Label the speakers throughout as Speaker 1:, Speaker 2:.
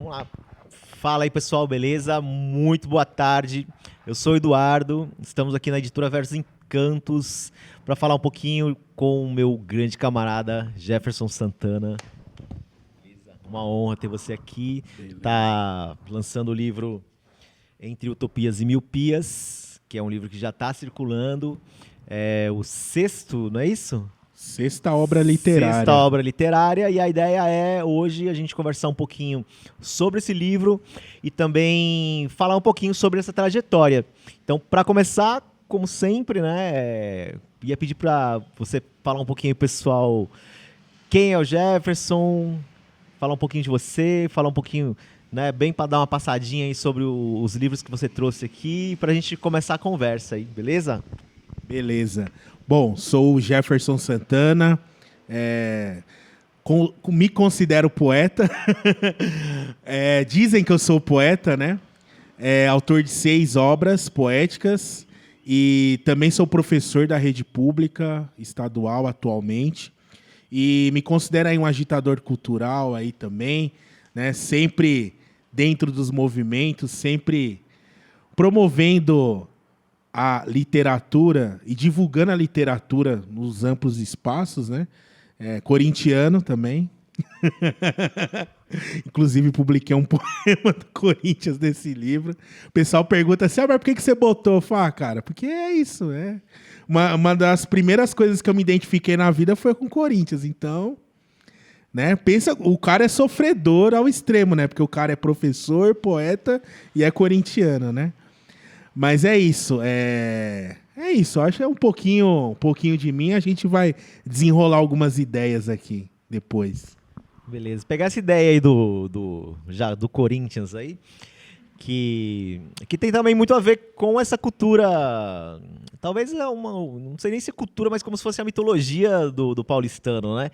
Speaker 1: Vamos lá. Fala aí, pessoal, beleza? Muito boa tarde. Eu sou o Eduardo, estamos aqui na editora Versos Encantos para falar um pouquinho com o meu grande camarada Jefferson Santana. Uma honra ter você aqui. Tá lançando o livro Entre Utopias e Miopias, que é um livro que já está circulando. É o sexto, não é isso?
Speaker 2: Sexta obra literária.
Speaker 1: Sexta obra literária, e a ideia é hoje a gente conversar um pouquinho sobre esse livro e também falar um pouquinho sobre essa trajetória. Então, para começar, como sempre, né, ia pedir para você falar um pouquinho, pessoal, quem é o Jefferson, falar um pouquinho de você, falar um pouquinho, né, bem para dar uma passadinha aí sobre os livros que você trouxe aqui, para a gente começar a conversa aí, beleza?
Speaker 2: Beleza. Bom, sou o Jefferson Santana, me considero poeta, dizem que eu sou poeta, né? Autor de 6 obras poéticas e também sou professor da rede pública estadual atualmente e me considero aí um agitador cultural aí também, né? Sempre dentro dos movimentos, sempre promovendo a literatura e divulgando a literatura nos amplos espaços, né? Corintiano também. Inclusive, publiquei um poema do Corinthians nesse livro. O pessoal pergunta assim, mas por que você botou? Eu falo, cara, porque é isso, né? Uma das primeiras coisas que eu me identifiquei na vida foi com o Corinthians, então... né? Pensa, o cara é sofredor ao extremo, né? Porque o cara é professor, poeta e é corintiano, né? Mas é isso, isso. Acho que é um pouquinho de mim. A gente vai desenrolar algumas ideias aqui depois.
Speaker 1: Beleza. Pegar essa ideia aí do Corinthians aí, que tem também muito a ver com essa cultura. Talvez não sei nem se é cultura, mas como se fosse a mitologia do paulistano, né?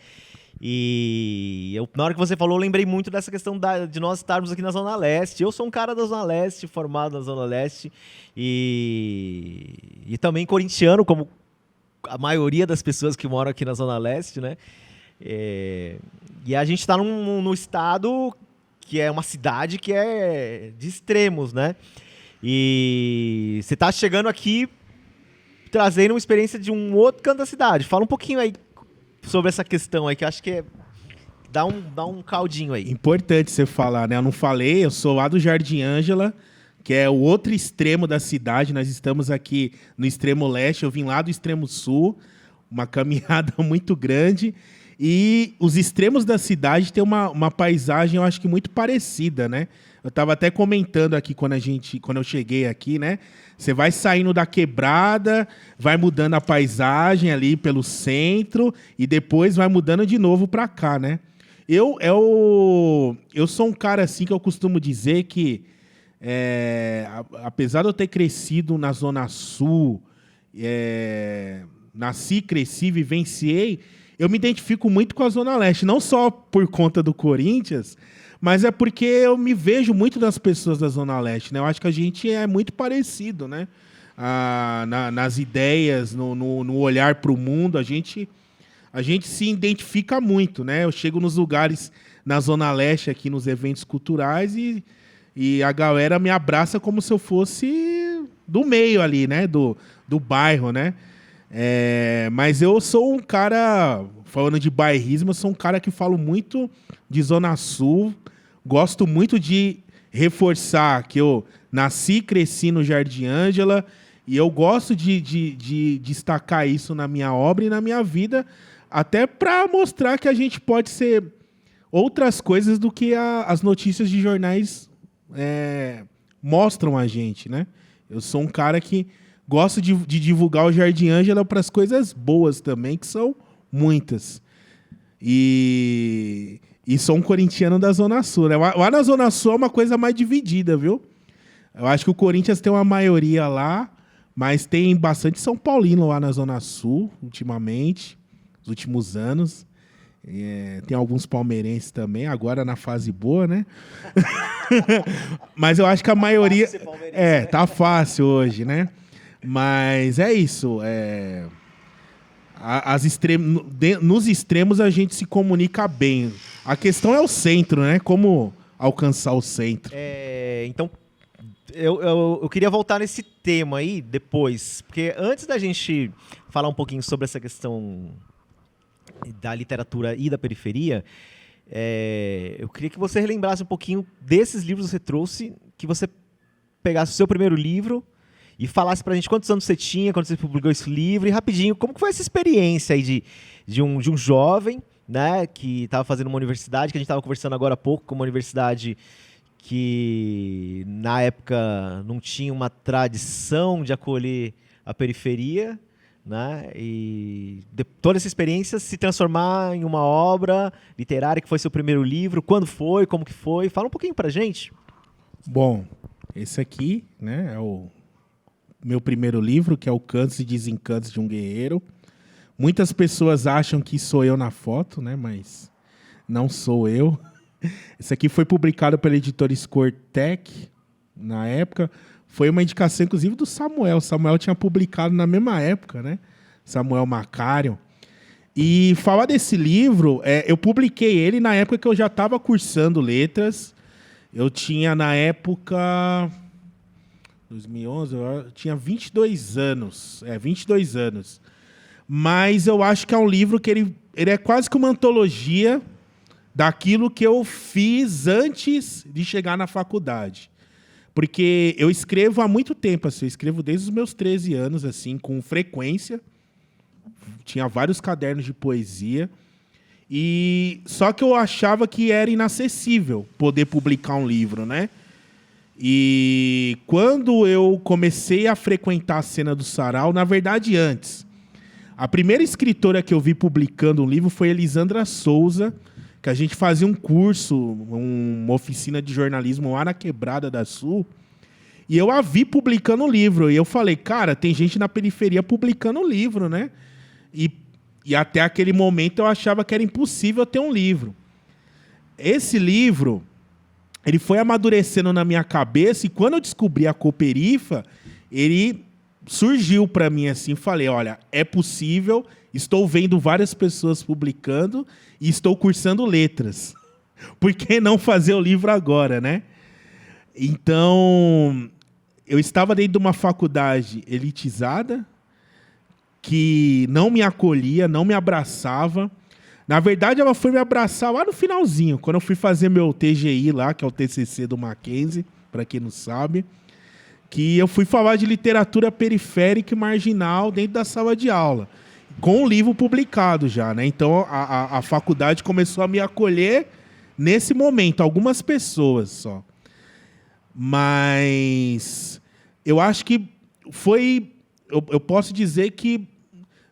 Speaker 1: E na hora que você falou, eu lembrei muito dessa questão de nós estarmos aqui na Zona Leste. Eu sou um cara da Zona Leste, formado na Zona Leste, e também corintiano, como a maioria das pessoas que moram aqui na Zona Leste, né? E a gente está num estado que é uma cidade que é de extremos, né? E você está chegando aqui trazendo uma experiência de um outro canto da cidade. Fala um pouquinho aí sobre essa questão aí, que eu acho que dá um caldinho aí.
Speaker 2: Importante você falar, né? Eu não falei, eu sou lá do Jardim Ângela, que é o outro extremo da cidade. Nós estamos aqui no extremo leste, eu vim lá do extremo sul, uma caminhada muito grande. E os extremos da cidade têm uma paisagem, eu acho que muito parecida, né? Eu estava até comentando aqui quando eu cheguei aqui, né? Você vai saindo da quebrada, vai mudando a paisagem ali pelo centro e depois vai mudando de novo para cá, né? Eu sou um cara assim que eu costumo dizer que, apesar de eu ter crescido na Zona Sul, nasci, cresci, vivenciei, eu me identifico muito com a Zona Leste, não só por conta do Corinthians, mas é porque eu me vejo muito das pessoas da Zona Leste, né? Eu acho que a gente é muito parecido, né? Nas ideias, no olhar para o mundo, a gente se identifica muito, né? Eu chego nos lugares na Zona Leste, aqui nos eventos culturais, e a galera me abraça como se eu fosse do meio ali, né? Do bairro, né? Mas eu sou um cara, falando de bairrismo, eu sou um cara que falo muito de Zona Sul. Gosto muito de reforçar que eu nasci e cresci no Jardim Ângela e eu gosto de destacar isso na minha obra e na minha vida, até para mostrar que a gente pode ser outras coisas do que as notícias de jornais mostram a gente, né? Eu sou um cara que gosto de divulgar o Jardim Ângela para as coisas boas também, que são muitas. E sou um corintiano da Zona Sul, né? Lá na Zona Sul é uma coisa mais dividida, viu? Eu acho que o Corinthians tem uma maioria lá, mas tem bastante São Paulino lá na Zona Sul, ultimamente, nos últimos anos. Tem alguns palmeirenses também, agora na fase boa, né? Mas eu acho que a maioria... tá fácil hoje, né? Mas é isso, nos extremos a gente se comunica bem. A questão é o centro, né? Como alcançar o centro.
Speaker 1: Então, eu queria voltar nesse tema aí depois, porque antes da gente falar um pouquinho sobre essa questão da literatura e da periferia, eu queria que você relembrasse um pouquinho desses livros que você trouxe, que você pegasse o seu primeiro livro e falasse pra gente quantos anos você tinha, quando você publicou esse livro, e rapidinho, como que foi essa experiência aí de um jovem, né, que estava fazendo uma universidade, que a gente estava conversando agora há pouco, com uma universidade que na época não tinha uma tradição de acolher a periferia, né, e toda essa experiência se transformar em uma obra literária que foi seu primeiro livro, quando foi, como que foi? Fala um pouquinho pra gente.
Speaker 2: Bom, esse aqui, né, é o meu primeiro livro, que é o Cantos e Desencantos de um Guerreiro. Muitas pessoas acham que sou eu na foto, né, mas não sou eu. Esse aqui foi publicado pela editora Scortec, na época. Foi uma indicação, inclusive, do Samuel. O Samuel tinha publicado na mesma época, né? Samuel Macário. E falar desse livro, eu publiquei ele na época que eu já estava cursando letras. Eu tinha, na época... 2011, eu tinha 22 anos. 22 anos. Mas eu acho que é um livro que ele é quase que uma antologia daquilo que eu fiz antes de chegar na faculdade. Porque eu escrevo há muito tempo, assim, eu escrevo desde os meus 13 anos, assim, com frequência. Tinha vários cadernos de poesia. Só que eu achava que era inacessível poder publicar um livro, né? E quando eu comecei a frequentar a cena do sarau, na verdade, antes, a primeira escritora que eu vi publicando um livro foi Elisandra Souza, que a gente fazia um curso, uma oficina de jornalismo lá na Quebrada da Sul, e eu a vi publicando um livro. E eu falei, cara, tem gente na periferia publicando um livro, né? E até aquele momento eu achava que era impossível ter um livro. Esse livro, ele foi amadurecendo na minha cabeça, e quando eu descobri a Cooperifa, ele surgiu para mim assim, falei, olha, é possível, estou vendo várias pessoas publicando e estou cursando letras. Por que não fazer o livro agora, né? Então, eu estava dentro de uma faculdade elitizada, que não me acolhia, não me abraçava. Na verdade, ela foi me abraçar lá no finalzinho, quando eu fui fazer meu TGI lá, que é o TCC do Mackenzie, para quem não sabe, que eu fui falar de literatura periférica e marginal dentro da sala de aula, com o livro publicado já, né? Então, a faculdade começou a me acolher nesse momento, algumas pessoas só. Mas eu acho que foi... Eu posso dizer que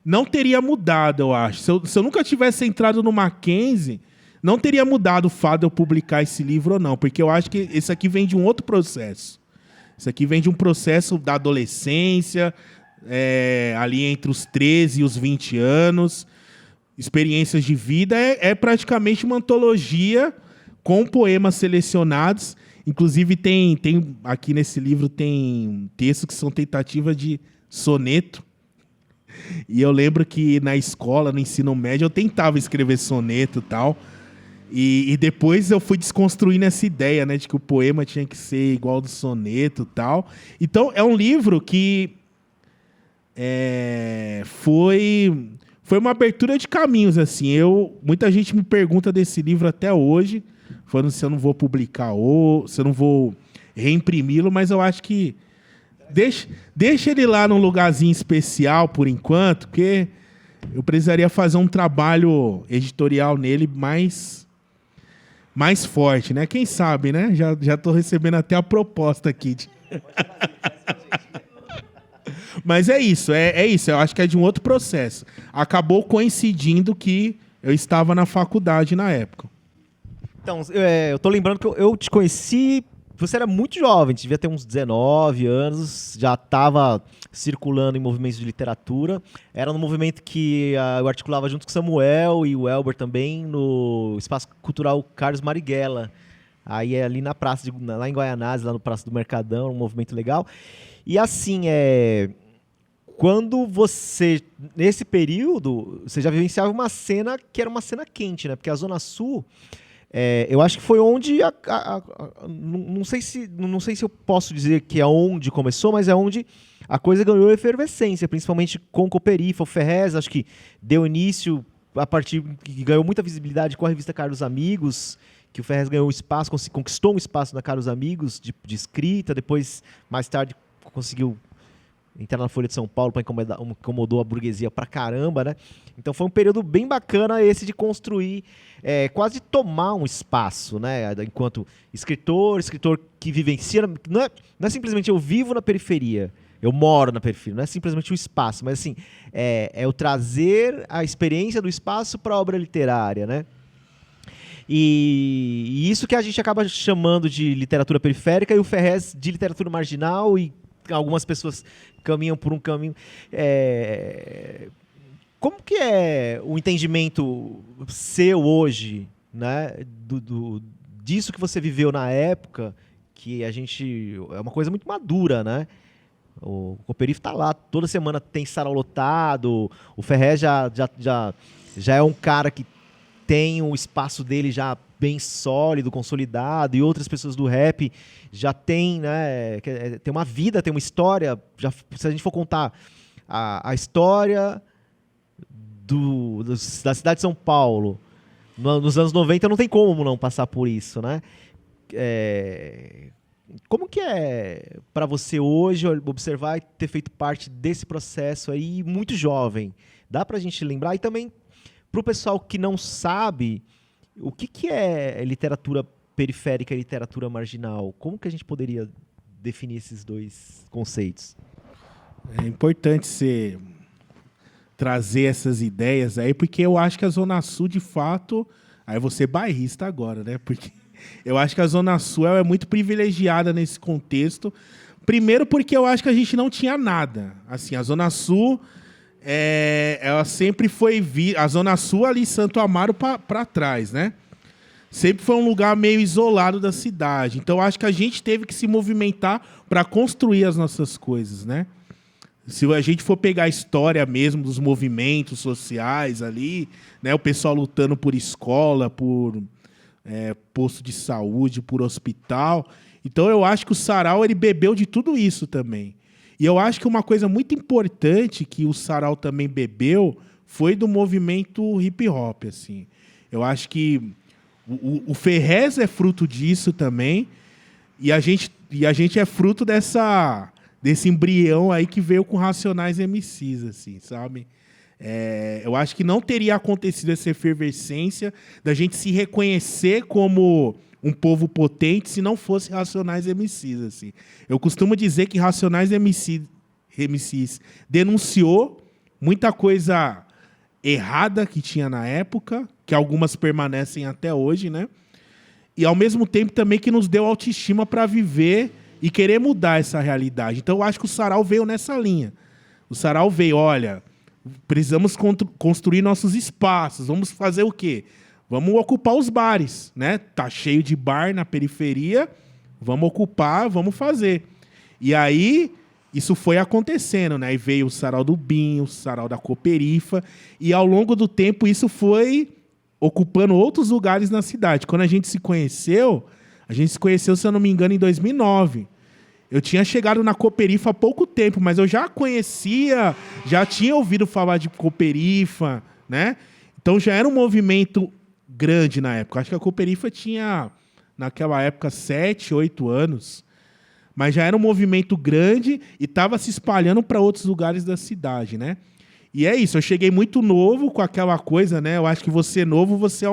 Speaker 2: não teria mudado, eu acho. Se eu nunca tivesse entrado no Mackenzie, não teria mudado o fato de eu publicar esse livro ou não, porque eu acho que esse aqui vem de um outro processo. Isso aqui vem de um processo da adolescência, ali entre os 13 e os 20 anos, experiências de vida. É praticamente uma antologia com poemas selecionados. Inclusive, tem aqui nesse livro tem textos que são tentativas de soneto. E eu lembro que na escola, no ensino médio, eu tentava escrever soneto e tal. E depois eu fui desconstruindo essa ideia, né, de que o poema tinha que ser igual ao do soneto e tal. Então, é um livro que foi uma abertura de caminhos, assim. Muita gente me pergunta desse livro até hoje, falando se eu não vou publicar ou se eu não vou reimprimi-lo, mas eu acho que deixa ele lá num lugarzinho especial por enquanto, porque eu precisaria fazer um trabalho editorial nele mais forte, né? Quem sabe, né? Já estou recebendo até a proposta aqui. Mas é isso. Eu acho que é de um outro processo. Acabou coincidindo que eu estava na faculdade na época.
Speaker 1: Então, eu tô lembrando que eu te conheci... Você era muito jovem, devia ter uns 19 anos, já estava circulando em movimentos de literatura. Era um movimento que eu articulava junto com o Samuel e o Elber também, no Espaço Cultural Carlos Marighella. Aí é ali na praça, lá em Guaianazes, lá no Praça do Mercadão, um movimento legal. E assim, quando você, nesse período, você já vivenciava uma cena que era uma cena quente, né? Porque a Zona Sul... Eu acho que foi onde não sei se eu posso dizer que é onde começou, mas é onde a coisa ganhou efervescência, principalmente com o Cooperifa, o Ferrez, acho que deu início a partir que ganhou muita visibilidade com a revista Caros Amigos, que o Ferrez ganhou espaço, conquistou um espaço na Caros Amigos de escrita, depois, mais tarde, conseguiu entrar na Folha de São Paulo, incomodou a burguesia pra caramba, né? Então foi um período bem bacana esse de construir, quase tomar um espaço, né? Enquanto escritor que vivencia, não é simplesmente eu vivo na periferia, eu moro na periferia, não é simplesmente o espaço, mas assim, é o trazer a experiência do espaço para a obra literária, né? E isso que a gente acaba chamando de literatura periférica e o Ferrez de literatura marginal, e algumas pessoas caminham por um caminho. Como que é o entendimento seu hoje, né, disso que você viveu na época, que a gente... É uma coisa muito madura, né? O Cooperifa está lá, toda semana tem sarau lotado, o Ferrez já é um cara que tem o espaço dele já bem sólido, consolidado, e outras pessoas do rap já tem, né, tem uma vida, tem uma história. Se a gente for contar a história da cidade de São Paulo nos anos 90, não tem como não passar por isso, né? Como que é para você hoje observar e ter feito parte desse processo aí muito jovem? Dá pra gente lembrar? E também pro pessoal que não sabe, o que é literatura periférica e literatura marginal? Como que a gente poderia definir esses dois conceitos?
Speaker 2: É importante você trazer essas ideias aí, porque eu acho que a Zona Sul, de fato... Aí você bairrista agora, né? Porque eu acho que a Zona Sul é muito privilegiada nesse contexto. Primeiro porque eu acho que a gente não tinha nada. Assim, a Zona Sul... ela sempre foi... A Zona Sul ali, Santo Amaro para trás, né? Sempre foi um lugar meio isolado da cidade. Então, acho que a gente teve que se movimentar para construir as nossas coisas, né? Se a gente for pegar a história mesmo dos movimentos sociais ali, né? O pessoal lutando por escola, por posto de saúde, por hospital. Então, eu acho que o sarau ele bebeu de tudo isso também. E eu acho que uma coisa muito importante que o sarau também bebeu foi do movimento hip-hop, assim. Eu acho que o Ferrez é fruto disso também, e a gente é fruto desse embrião aí que veio com Racionais MCs, assim, sabe? Eu acho que não teria acontecido essa efervescência da gente se reconhecer como um povo potente se não fosse Racionais MCs, assim. Eu costumo dizer que Racionais MCs denunciou muita coisa errada que tinha na época, que algumas permanecem até hoje, né? E, ao mesmo tempo, também que nos deu autoestima para viver e querer mudar essa realidade. Então, eu acho que o sarau veio nessa linha. O sarau veio, olha, precisamos construir nossos espaços. Vamos fazer o quê? Vamos ocupar os bares, né? Tá cheio de bar na periferia, vamos ocupar, vamos fazer. E aí, isso foi acontecendo, né? E veio o sarau do Binho, o sarau da Cooperifa, e ao longo do tempo isso foi ocupando outros lugares na cidade. Quando a gente se conheceu, se eu não me engano, em 2009. Eu tinha chegado na Cooperifa há pouco tempo, mas eu já conhecia, já tinha ouvido falar de Cooperifa, né? Então já era um movimento grande na época. Acho que a Cooperifa tinha, naquela época, 7, 8 anos. Mas já era um movimento grande e estava se espalhando para outros lugares da cidade, né? E é isso, eu cheguei muito novo com aquela coisa, né? Eu acho que você novo, você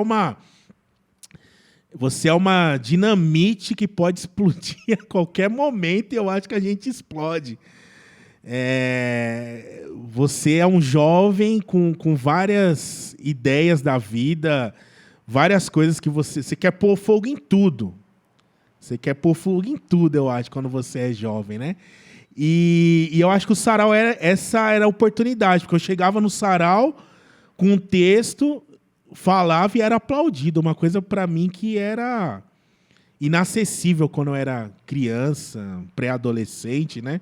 Speaker 2: é uma dinamite que pode explodir a qualquer momento, e eu acho que a gente explode. Você é um jovem com várias ideias da vida, várias coisas que você quer pôr fogo em tudo. Você quer pôr fogo em tudo, eu acho, quando você é jovem, né? E eu acho que o sarau essa era a oportunidade, porque eu chegava no sarau com um texto, falava e era aplaudido. Uma coisa para mim que era inacessível quando eu era criança, pré-adolescente, né?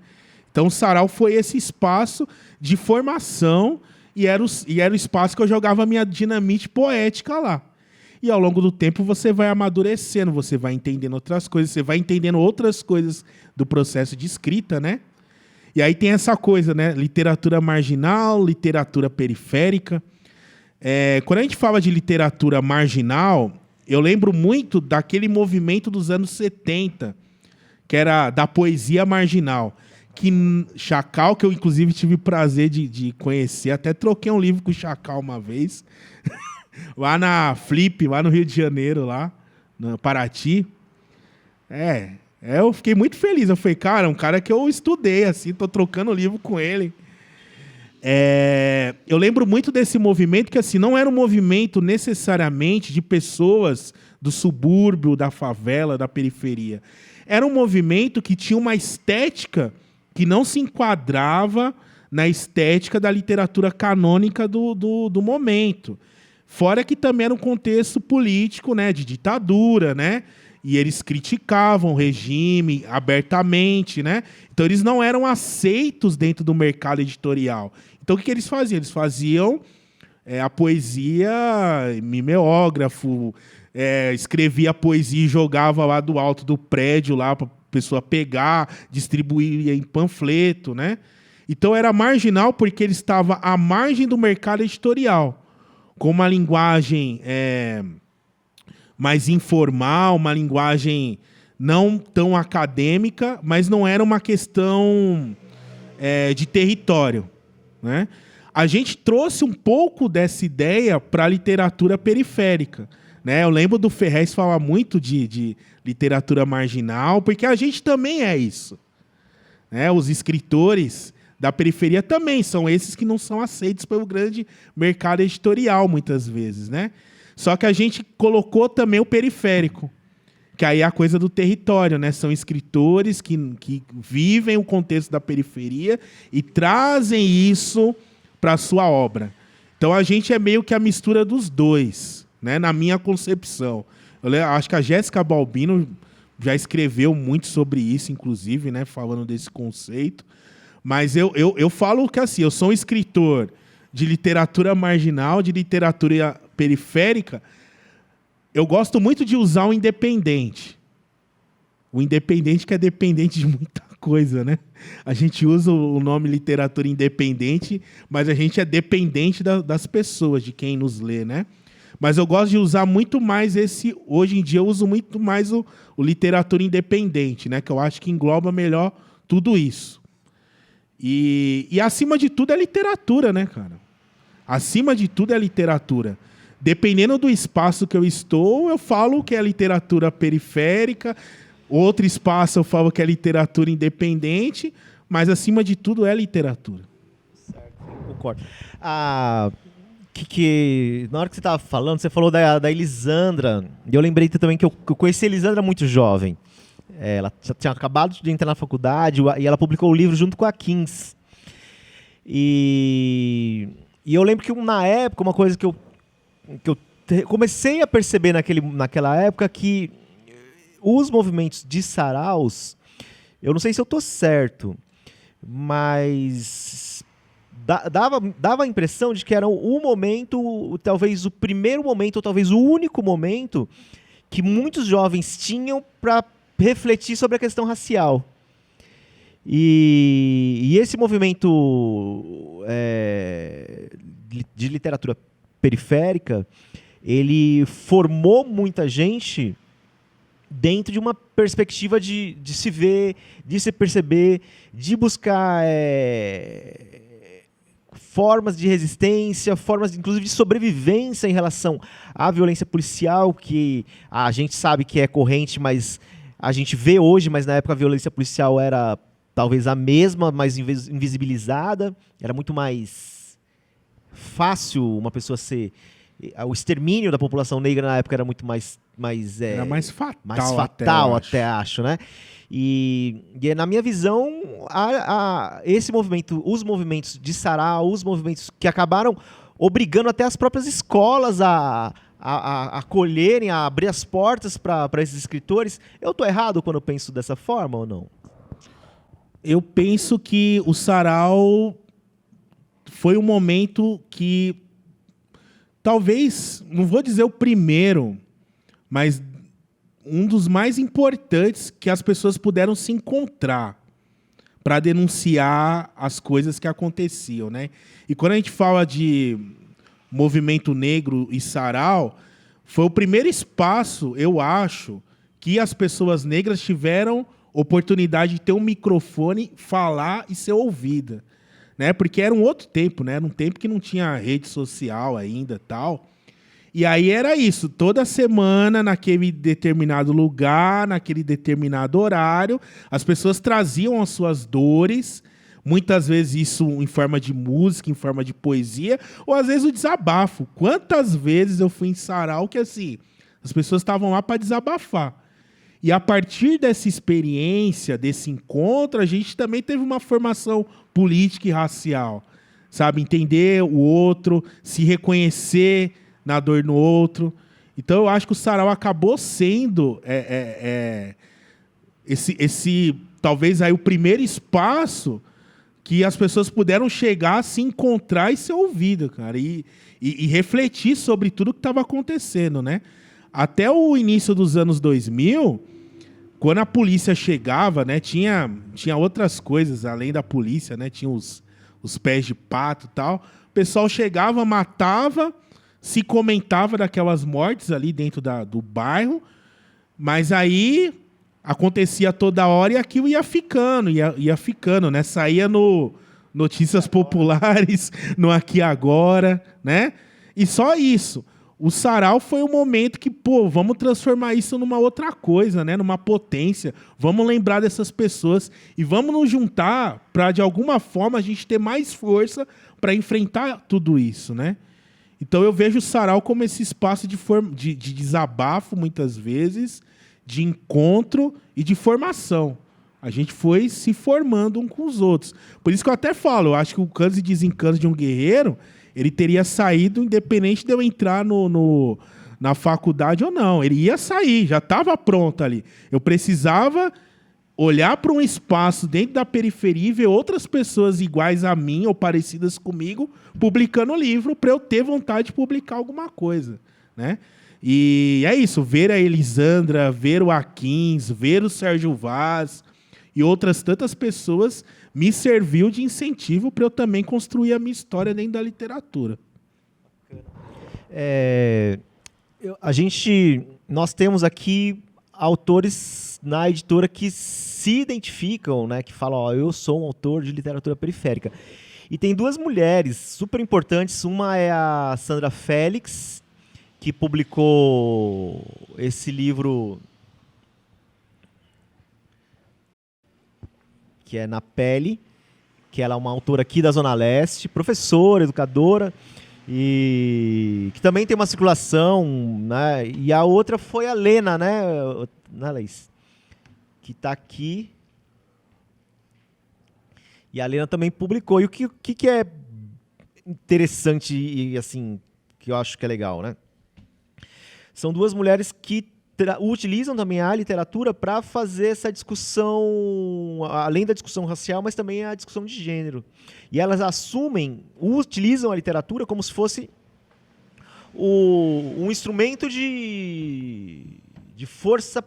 Speaker 2: Então o sarau foi esse espaço de formação e era o espaço que eu jogava a minha dinamite poética lá. e ao longo do tempo você vai amadurecendo, você vai entendendo outras coisas, você vai entendendo outras coisas do processo de escrita, né? E aí tem essa coisa, né? Literatura marginal, literatura periférica. Quando a gente fala de literatura marginal, eu lembro muito daquele movimento dos anos 70, que era da poesia marginal. Que Chacal, que eu inclusive tive o prazer de conhecer, até troquei um livro com o Chacal uma vez, lá na Flip, lá no Rio de Janeiro, lá, no Paraty. Eu fiquei muito feliz. Eu falei, cara, um cara que eu estudei, assim, tô trocando livro com ele. Eu lembro muito desse movimento, que assim, não era um movimento necessariamente de pessoas do subúrbio, da favela, da periferia. Era um movimento que tinha uma estética que não se enquadrava na estética da literatura canônica do momento. Fora que também era um contexto político, né, de ditadura, né? E eles criticavam o regime abertamente, né? Então eles não eram aceitos dentro do mercado editorial. Então o que eles faziam? Eles faziam a poesia, mimeógrafo, escrevia a poesia e jogava lá do alto do prédio lá para a pessoa pegar, distribuir em panfleto, né? Então era marginal porque ele estava à margem do mercado editorial, com uma linguagem mais informal, uma linguagem não tão acadêmica, mas não era uma questão de território, né? A gente trouxe um pouco dessa ideia para a literatura periférica, né? Eu lembro do Ferrez falar muito de literatura marginal, porque a gente também é isso, né? Os escritores da periferia também são esses que não são aceitos pelo grande mercado editorial, muitas vezes, né? Só que a gente colocou também o periférico, que aí é a coisa do território, né? São escritores que vivem o contexto da periferia e trazem isso para a sua obra. Então a gente é meio que a mistura dos dois, né? Na minha concepção. Eu acho que a Jéssica Balbino já escreveu muito sobre isso, inclusive, né? Falando desse conceito. Mas eu falo que assim, eu sou um escritor de literatura marginal, de literatura periférica. Eu gosto muito de usar o independente. O independente que é dependente de muita coisa, né? A gente usa o nome literatura independente, mas a gente é dependente das pessoas, de quem nos lê, né? Mas eu gosto de usar muito mais hoje em dia eu uso muito mais o literatura independente, né? Que eu acho que engloba melhor tudo isso. E acima de tudo é literatura, né, cara? Acima de tudo é literatura. Dependendo do espaço que eu estou, eu falo que é literatura periférica, outro espaço eu falo que é literatura independente, mas acima de tudo é literatura.
Speaker 1: Certo, eu concordo. Na hora que você estava falando, você falou da Elisandra, e eu lembrei também que eu conheci a Elisandra muito jovem. Ela já tinha acabado de entrar na faculdade e ela publicou o livro junto com a Kins. E eu lembro que na época, uma coisa que eu comecei a perceber naquela época, que os movimentos de saraus, eu não sei se eu estou certo, mas dava a impressão de que era o momento, talvez o primeiro momento, ou talvez o único momento que muitos jovens tinham para refletir sobre a questão racial. E esse movimento de literatura periférica, ele formou muita gente dentro de uma perspectiva de se ver, de se perceber, de buscar formas de resistência, formas inclusive de sobrevivência em relação à violência policial, que a gente sabe que é corrente, mas a gente vê hoje, mas na época a violência policial era talvez a mesma, mais invisibilizada, era muito mais fácil uma pessoa ser... O extermínio da população negra na época era muito mais
Speaker 2: era mais fatal,
Speaker 1: mais fatal até acho, né? E na minha visão, esse movimento, os movimentos de sarau, os movimentos que acabaram obrigando até as próprias escolas a acolherem, a abrir as portas para esses escritores. Eu estou errado quando eu penso dessa forma ou não?
Speaker 2: Eu penso que o sarau foi um momento que talvez, não vou dizer o primeiro, mas um dos mais importantes que as pessoas puderam se encontrar para denunciar as coisas que aconteciam, né? E quando a gente fala de movimento negro e sarau, foi o primeiro espaço, eu acho, que as pessoas negras tiveram oportunidade de ter um microfone, falar e ser ouvida, né? Porque era um outro tempo, né? Era um tempo que não tinha rede social ainda, tal. E aí era isso, toda semana, naquele determinado lugar, naquele determinado horário, as pessoas traziam as suas dores, muitas vezes isso em forma de música, em forma de poesia, ou às vezes o desabafo. Quantas vezes eu fui em sarau que assim, as pessoas estavam lá para desabafar. E a partir dessa experiência, desse encontro, a gente também teve uma formação política e racial, sabe? Entender o outro, se reconhecer na dor no outro. Então, eu acho que o sarau acabou sendo esse talvez aí o primeiro espaço que as pessoas puderam chegar, se encontrar e ser ouvidas, cara, e refletir sobre tudo que estava acontecendo, né? Até o início dos anos 2000, quando a polícia chegava, né, tinha outras coisas além da polícia, né? Tinha os pés de pato e tal. O pessoal chegava, matava, se comentava daquelas mortes ali dentro do bairro, mas aí acontecia toda hora e aquilo ia ficando, né? Saía no Notícias Populares, no Aqui Agora, né? E só isso. O sarau foi o momento que, pô, vamos transformar isso numa outra coisa, né? Numa potência. Vamos lembrar dessas pessoas e vamos nos juntar para, de alguma forma, a gente ter mais força para enfrentar tudo isso, né? Então eu vejo o sarau como esse espaço de desabafo, muitas vezes, de encontro e de formação. A gente foi se formando um com os outros. Por isso que eu até falo, eu acho que o Canos e Desencanos de um Guerreiro, ele teria saído independente de eu entrar na faculdade ou não. Ele ia sair, já estava pronto ali. Eu precisava olhar para um espaço dentro da periferia e ver outras pessoas iguais a mim ou parecidas comigo publicando livro para eu ter vontade de publicar alguma coisa, né? E é isso, ver a Elisandra, ver o Aquins, ver o Sérgio Vaz e outras tantas pessoas me serviu de incentivo para eu também construir a minha história dentro da literatura.
Speaker 1: Nós temos aqui autores na editora que se identificam, né, que falam, ó, eu sou um autor de literatura periférica. E tem duas mulheres super importantes, uma é a Sandra Félix, que publicou esse livro que é Na Pele, que ela é uma autora aqui da Zona Leste, professora, educadora, e que também tem uma circulação, né? E a outra foi a Lena, né, Laís? Que está aqui. E a Lena também publicou. E o que é interessante e assim, que eu acho que é legal, né? São duas mulheres que utilizam também a literatura para fazer essa discussão, além da discussão racial, mas também a discussão de gênero. E elas utilizam a literatura como se fosse um instrumento de força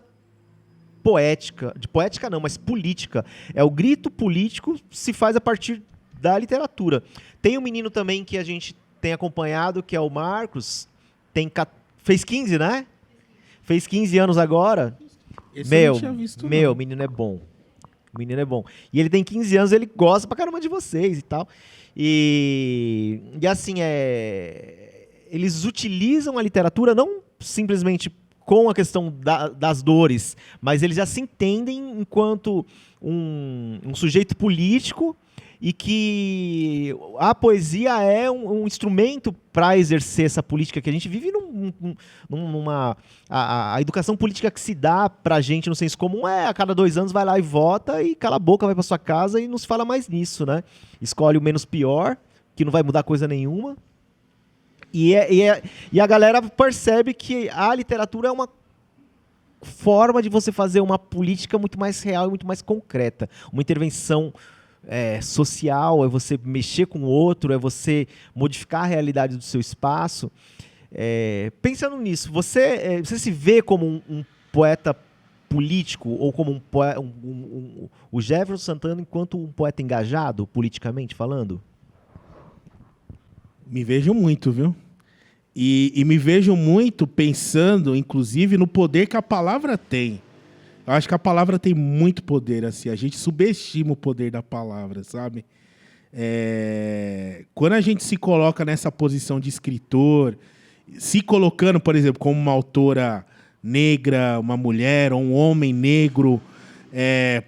Speaker 1: poética. De poética não, mas política. É o grito político se faz a partir da literatura. Tem um menino também que a gente tem acompanhado, que é o Marcos, fez 15, né? Fez 15 anos agora.
Speaker 2: Esse eu não tinha visto,
Speaker 1: o menino é bom. O menino é bom. E ele tem 15 anos, ele gosta pra caramba de vocês e tal. E assim, eles utilizam a literatura não simplesmente com a questão das dores, mas eles já se entendem enquanto um sujeito político e que a poesia é um instrumento para exercer essa política que a gente vive a educação política que se dá para a gente no senso comum a cada 2 anos vai lá e vota e cala a boca, vai para sua casa e não se fala mais nisso, né? Escolhe o menos pior, que não vai mudar coisa nenhuma. E a galera percebe que a literatura é uma forma de você fazer uma política muito mais real e muito mais concreta. Uma intervenção social, é você mexer com o outro, é você modificar a realidade do seu espaço. Pensando nisso, você se vê como um poeta político ou como o Jefferson Santana enquanto um poeta engajado, politicamente falando?
Speaker 2: Me vejo muito, viu? E me vejo muito pensando, inclusive, no poder que a palavra tem. Eu acho que a palavra tem muito poder, assim. A gente subestima o poder da palavra, sabe? Quando a gente se coloca nessa posição de escritor, se colocando, por exemplo, como uma autora negra, uma mulher ou um homem negro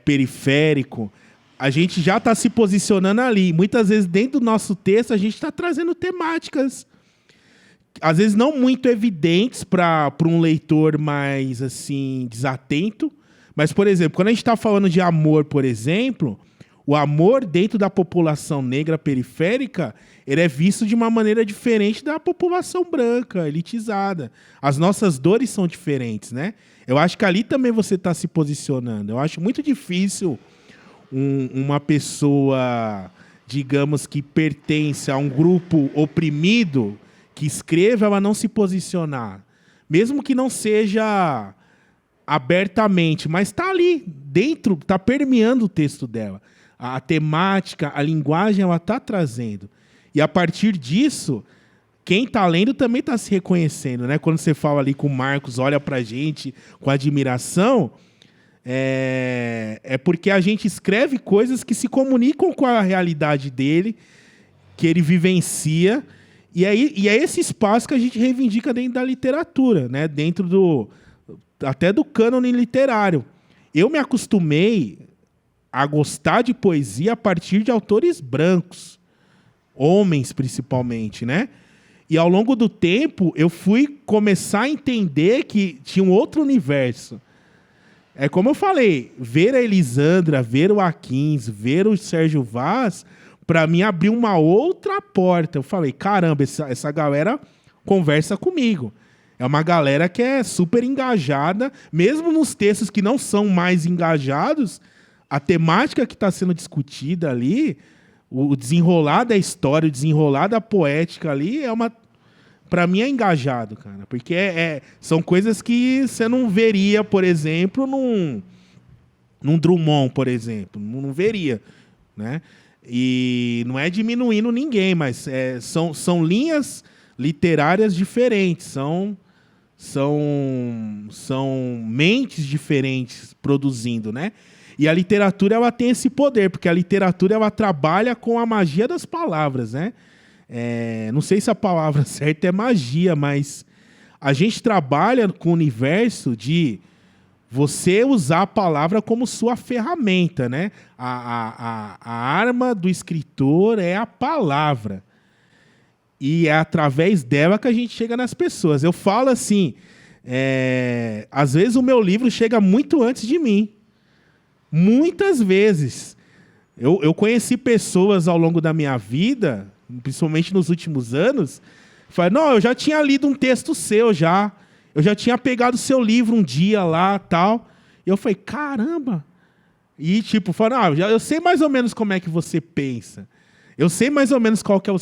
Speaker 2: periférico, a gente já está se posicionando ali. Muitas vezes, dentro do nosso texto, a gente está trazendo temáticas, às vezes não muito evidentes para um leitor mais assim desatento. Mas, por exemplo, quando a gente está falando de amor, por exemplo, o amor dentro da população negra periférica, ele é visto de uma maneira diferente da população branca, elitizada. As nossas dores são diferentes, né? Eu acho que ali também você está se posicionando. Eu acho muito difícil uma pessoa, digamos, que pertence a um grupo oprimido, que escreva, ela não se posicionar. Mesmo que não seja abertamente, mas está ali dentro, está permeando o texto dela. A temática, a linguagem, ela está trazendo. E a partir disso, quem está lendo também está se reconhecendo, né? Quando você fala ali com o Marcos, olha para a gente com admiração, é porque a gente escreve coisas que se comunicam com a realidade dele, que ele vivencia, e é esse espaço que a gente reivindica dentro da literatura, né? Dentro até do cânone literário. Eu me acostumei a gostar de poesia a partir de autores brancos, homens principalmente, né? E ao longo do tempo eu fui começar a entender que tinha um outro universo. É como eu falei, ver a Elisandra, ver o Akins, ver o Sérgio Vaz, para mim abriu uma outra porta. Eu falei, caramba, essa galera conversa comigo. É uma galera que é super engajada, mesmo nos textos que não são mais engajados, a temática que está sendo discutida ali, o desenrolar da história, o desenrolar da poética ali, para mim é engajado, cara. Porque são coisas que você não veria, por exemplo, num Drummond, por exemplo. Não veria, né? E não é diminuindo ninguém, mas são linhas literárias diferentes, são mentes diferentes produzindo, né? E a literatura, ela tem esse poder, porque a literatura, ela trabalha com a magia das palavras, né? Não sei se a palavra certa é magia, mas a gente trabalha com o universo de você usar a palavra como sua ferramenta, né? A arma do escritor é a palavra. E é através dela que a gente chega nas pessoas. Eu falo assim, às vezes o meu livro chega muito antes de mim. Muitas vezes. Eu conheci pessoas ao longo da minha vida, principalmente nos últimos anos, falaram, não, eu já tinha lido um texto seu já. Eu já tinha pegado o seu livro um dia lá, tal. E eu falei, caramba. E tipo, falaram, eu sei mais ou menos como é que você pensa. Eu sei mais ou menos qual que é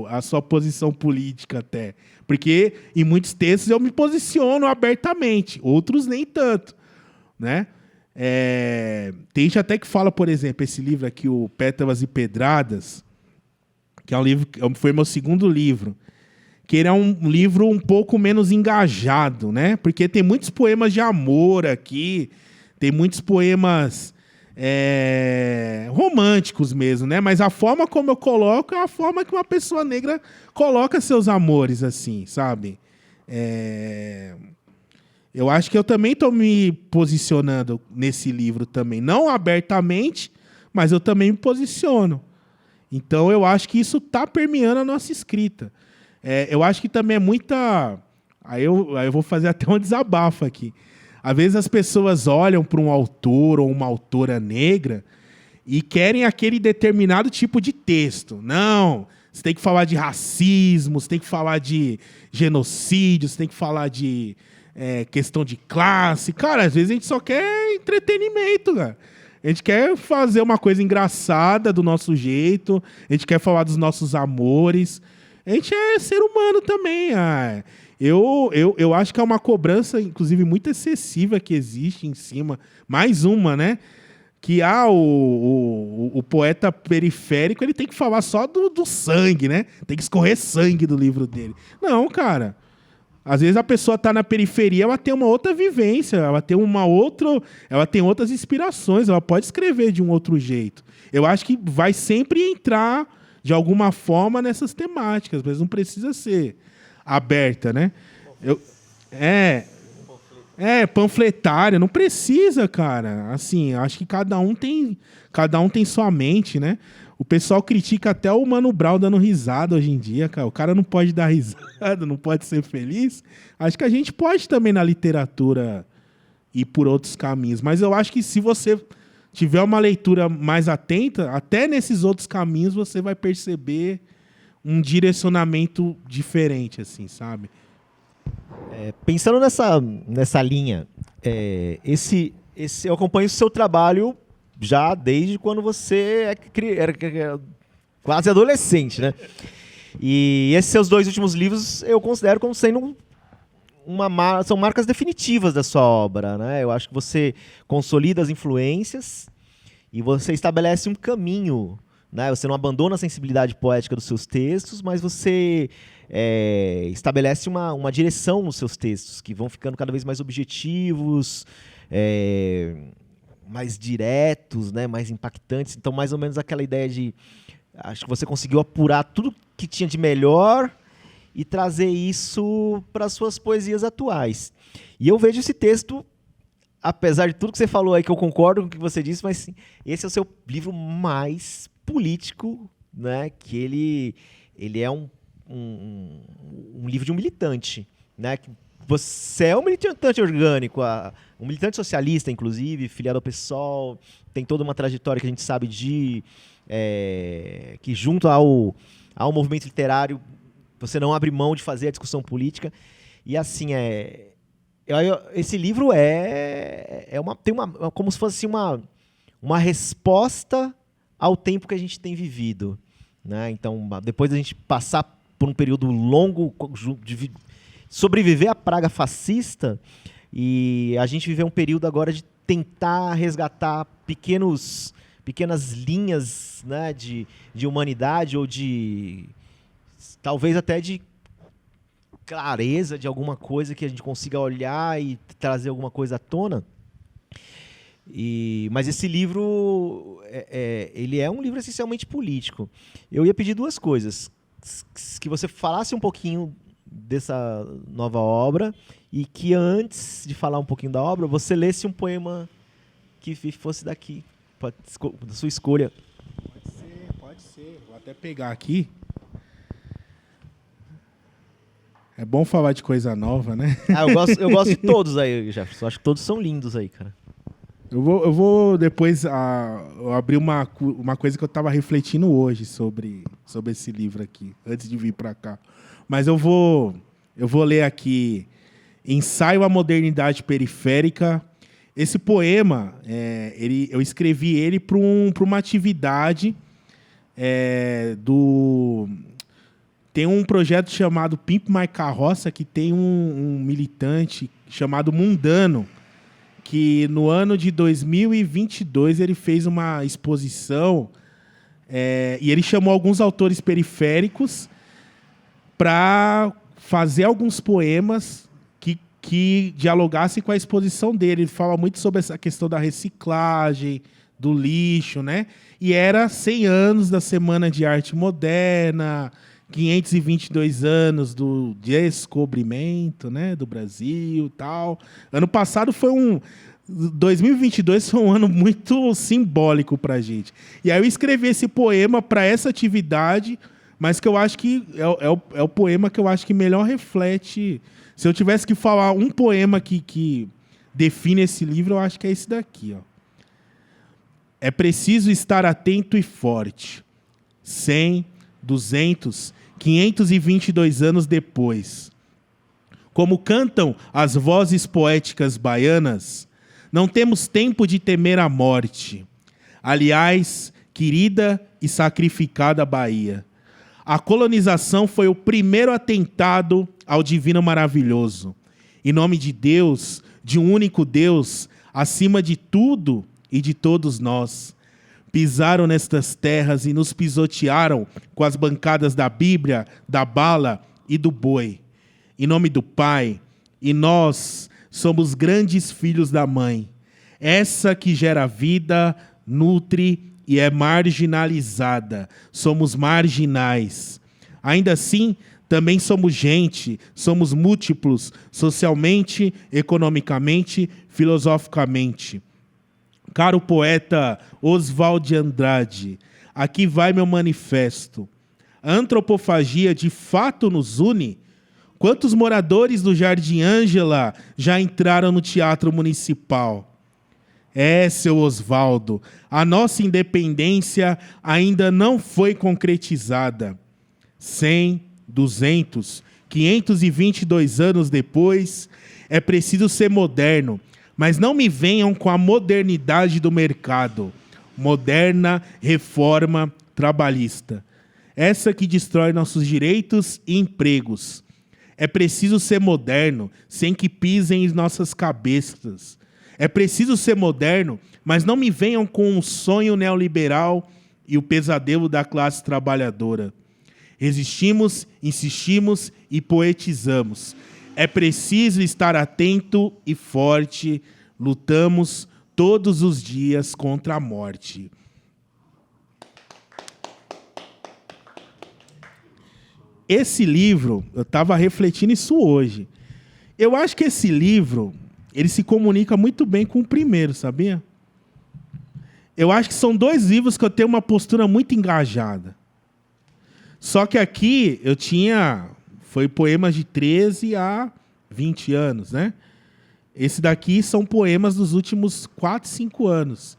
Speaker 2: a sua posição política até. Porque em muitos textos eu me posiciono abertamente, outros nem tanto, né? Tem gente até que fala, por exemplo, esse livro aqui, o Pétalas e Pedradas, que é um livro, foi meu segundo livro, que ele é um livro um pouco menos engajado, né? Porque tem muitos poemas de amor aqui, tem muitos poemas românticos mesmo, né? Mas a forma como eu coloco é a forma que uma pessoa negra coloca seus amores, assim, sabe? Eu acho que eu também estou me posicionando nesse livro também. Não abertamente, mas eu também me posiciono. Então, eu acho que isso está permeando a nossa escrita. Eu acho que também é muita... Aí eu vou fazer até um desabafo aqui. Às vezes as pessoas olham para um autor ou uma autora negra e querem aquele determinado tipo de texto. Não, você tem que falar de racismo, você tem que falar de genocídio, você tem que falar de questão de classe. Cara, às vezes a gente só quer entretenimento, cara. A gente quer fazer uma coisa engraçada do nosso jeito, a gente quer falar dos nossos amores. A gente é ser humano também. Eu acho que é uma cobrança, inclusive, muito excessiva que existe em cima. Mais uma, né? Que o poeta periférico ele tem que falar só do sangue, né? Tem que escorrer sangue do livro dele. Não, cara. Às vezes a pessoa está na periferia, ela tem uma outra vivência, ela tem outras inspirações, ela pode escrever de um outro jeito. Eu acho que vai sempre entrar, de alguma forma, nessas temáticas, mas não precisa ser aberta, né? Panfletária, não precisa, cara. Assim, acho que cada um tem sua mente, né? O pessoal critica até o Mano Brown dando risada hoje em dia, cara. O cara não pode dar risada, não pode ser feliz. Acho que a gente pode também na literatura ir por outros caminhos. Mas eu acho que se você tiver uma leitura mais atenta, até nesses outros caminhos você vai perceber um direcionamento diferente, assim, sabe?
Speaker 1: Pensando nessa linha, eu acompanho o seu trabalho já desde quando você era quase adolescente, né? E esses seus 2 últimos livros eu considero como sendo são marcas definitivas da sua obra, né? Eu acho que você consolida as influências e você estabelece um caminho, né? Você não abandona a sensibilidade poética dos seus textos, mas você estabelece uma direção nos seus textos, que vão ficando cada vez mais objetivos, mais diretos, né? Mais impactantes. Então, mais ou menos aquela ideia de... Acho que você conseguiu apurar tudo que tinha de melhor e trazer isso para as suas poesias atuais. E eu vejo esse texto, apesar de tudo que você falou aí, que eu concordo com o que você disse, mas esse é o seu livro mais político, né? Que ele é um livro de um militante, né? Você é um militante orgânico, um militante socialista, inclusive, filiado ao PSOL, tem toda uma trajetória que a gente sabe que junto ao movimento literário você não abre mão de fazer a discussão política. E assim, esse livro tem como se fosse uma resposta ao tempo que a gente tem vivido, né? Então, depois da gente passar por um período longo de sobreviver à praga fascista, e a gente viver um período agora de tentar resgatar pequenas linhas, né, de humanidade, ou de talvez até de clareza de alguma coisa que a gente consiga olhar e trazer alguma coisa à tona. Mas esse livro ele é um livro essencialmente político. Eu ia pedir 2 coisas: que você falasse um pouquinho dessa nova obra, e que antes de falar um pouquinho da obra, você lesse um poema que fosse daqui, da sua escolha.
Speaker 2: Pode ser. Vou até pegar aqui. É bom falar de coisa nova, né?
Speaker 1: Eu gosto de todos aí, Jefferson. Acho que todos são lindos aí, cara.
Speaker 2: Eu vou depois abrir uma coisa que eu estava refletindo hoje sobre esse livro aqui, antes de vir para cá. Mas eu vou ler aqui Ensaio à Modernidade Periférica. Esse poema, eu escrevi ele para uma atividade Tem um projeto chamado Pimp My Carroça, que tem um militante chamado Mundano, que no ano de 2022 ele fez uma exposição e ele chamou alguns autores periféricos para fazer alguns poemas que dialogassem com a exposição dele. Ele fala muito sobre essa questão da reciclagem, do lixo, né? E era 100 anos da Semana de Arte Moderna, 522 anos do descobrimento, né, do Brasil e tal. Ano passado 2022 foi um ano muito simbólico para a gente. E aí eu escrevi esse poema para essa atividade, mas que eu acho que é o poema que eu acho que melhor reflete. Se eu tivesse que falar um poema que define esse livro, eu acho que é esse daqui, ó. É preciso estar atento e forte. 100, 200, 522 anos depois. Como cantam as vozes poéticas baianas, não temos tempo de temer a morte. Aliás, querida e sacrificada Bahia, A colonização foi o primeiro atentado ao divino maravilhoso. Em nome de Deus, de um único Deus, acima de tudo e de todos nós. Pisaram nestas terras e nos pisotearam com as bancadas da Bíblia, da bala e do boi. Em nome do Pai, e nós somos grandes filhos da Mãe. Essa que gera vida, nutre e é marginalizada. Somos marginais. Ainda assim, também somos gente, somos múltiplos, socialmente, economicamente, filosoficamente. Caro poeta Oswald de Andrade, aqui vai meu manifesto. A antropofagia de fato nos une? Quantos moradores do Jardim Ângela já entraram no Teatro Municipal? Seu Oswaldo, a nossa independência ainda não foi concretizada. 100, 200, 522 anos depois, é preciso ser moderno, mas não me venham com a modernidade do mercado. Moderna reforma trabalhista. Essa que destrói nossos direitos e empregos. É preciso ser moderno, sem que pisem em nossas cabeças. É preciso ser moderno, mas não me venham com o sonho neoliberal e o pesadelo da classe trabalhadora. Resistimos, insistimos e poetizamos. É preciso estar atento e forte. Lutamos todos os dias contra a morte. Esse livro, eu estava refletindo isso hoje. Eu acho que esse livro, ele se comunica muito bem com o primeiro, sabia? Eu acho que são dois livros que eu tenho uma postura muito engajada. Só que aqui eu foi poemas de 13 a 20 anos, né? Esse daqui são poemas dos últimos 4, 5 anos.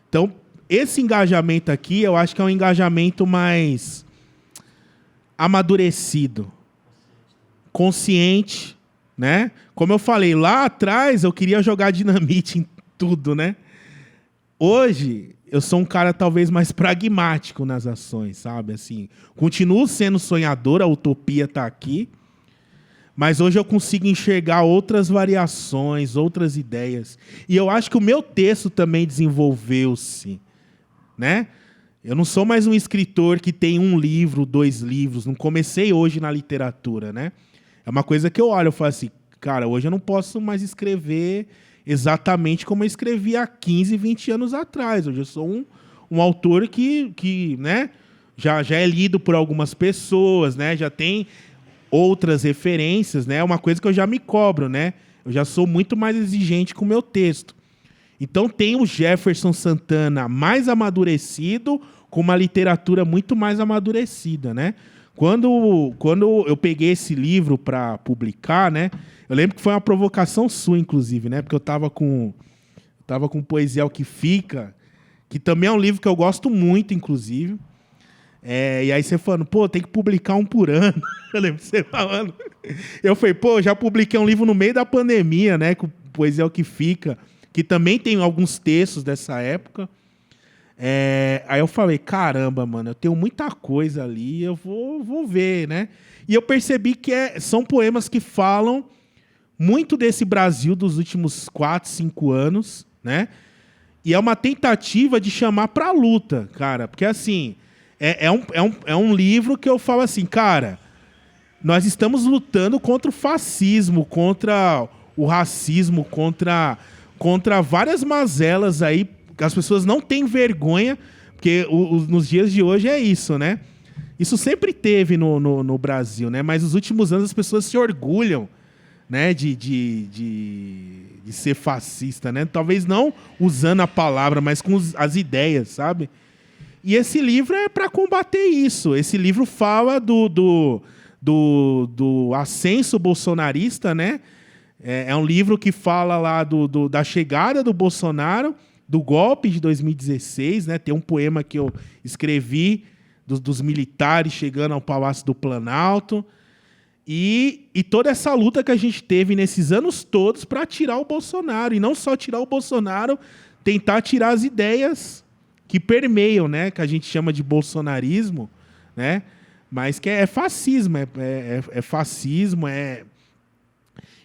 Speaker 2: Então, esse engajamento aqui, eu acho que é um engajamento mais amadurecido, consciente, né? Como eu falei, lá atrás eu queria jogar dinamite em tudo, né? Hoje, eu sou um cara talvez mais pragmático nas ações, sabe? Assim, continuo sendo sonhador, a utopia está aqui, mas hoje eu consigo enxergar outras variações, outras ideias. E eu acho que o meu texto também desenvolveu-se, né? Eu não sou mais um escritor que tem 1 livro, 2 livros. Não comecei hoje na literatura, né? É uma coisa que eu olho e falo assim, cara, hoje eu não posso mais escrever exatamente como eu escrevia há 15, 20 anos atrás. Hoje eu sou um autor que né, já é lido por algumas pessoas, né? Já tem outras referências, né? É uma coisa que eu já me cobro, né? Eu já sou muito mais exigente com o meu texto. Então tem o Jefferson Santana mais amadurecido, com uma literatura muito mais amadurecida, né? Quando eu peguei esse livro para publicar, né? Eu lembro que foi uma provocação sua, inclusive, né? Porque eu estava com Poesia ao que Fica, que também é um livro que eu gosto muito, inclusive. E aí você falando, pô, tem que publicar 1 por ano. Eu lembro de você falando. Eu falei, pô, já publiquei um livro no meio da pandemia, né? Com Poesia ao que Fica, que também tem alguns textos dessa época. Aí eu falei, caramba, mano, eu tenho muita coisa ali, eu vou ver, né? E eu percebi que são poemas que falam muito desse Brasil dos últimos 4, 5 anos, né? E é uma tentativa de chamar pra luta, cara. Porque, assim, é um livro que eu falo assim, cara, nós estamos lutando contra o fascismo, contra o racismo, contra várias mazelas aí, que as pessoas não têm vergonha, porque nos dias de hoje é isso, né? Isso sempre teve no Brasil, né? Mas nos últimos anos as pessoas se orgulham, né, de ser fascista, né? Talvez não usando a palavra, mas com as ideias, sabe? E esse livro é para combater isso. Esse livro fala do ascenso bolsonarista, né? É um livro que fala lá da chegada do Bolsonaro, do golpe de 2016, né? Tem um poema que eu escrevi dos militares chegando ao Palácio do Planalto. E toda essa luta que a gente teve nesses anos todos para tirar o Bolsonaro. E não só tirar o Bolsonaro, tentar tirar as ideias que permeiam, né? Que a gente chama de bolsonarismo, né? mas que é fascismo, é fascismo,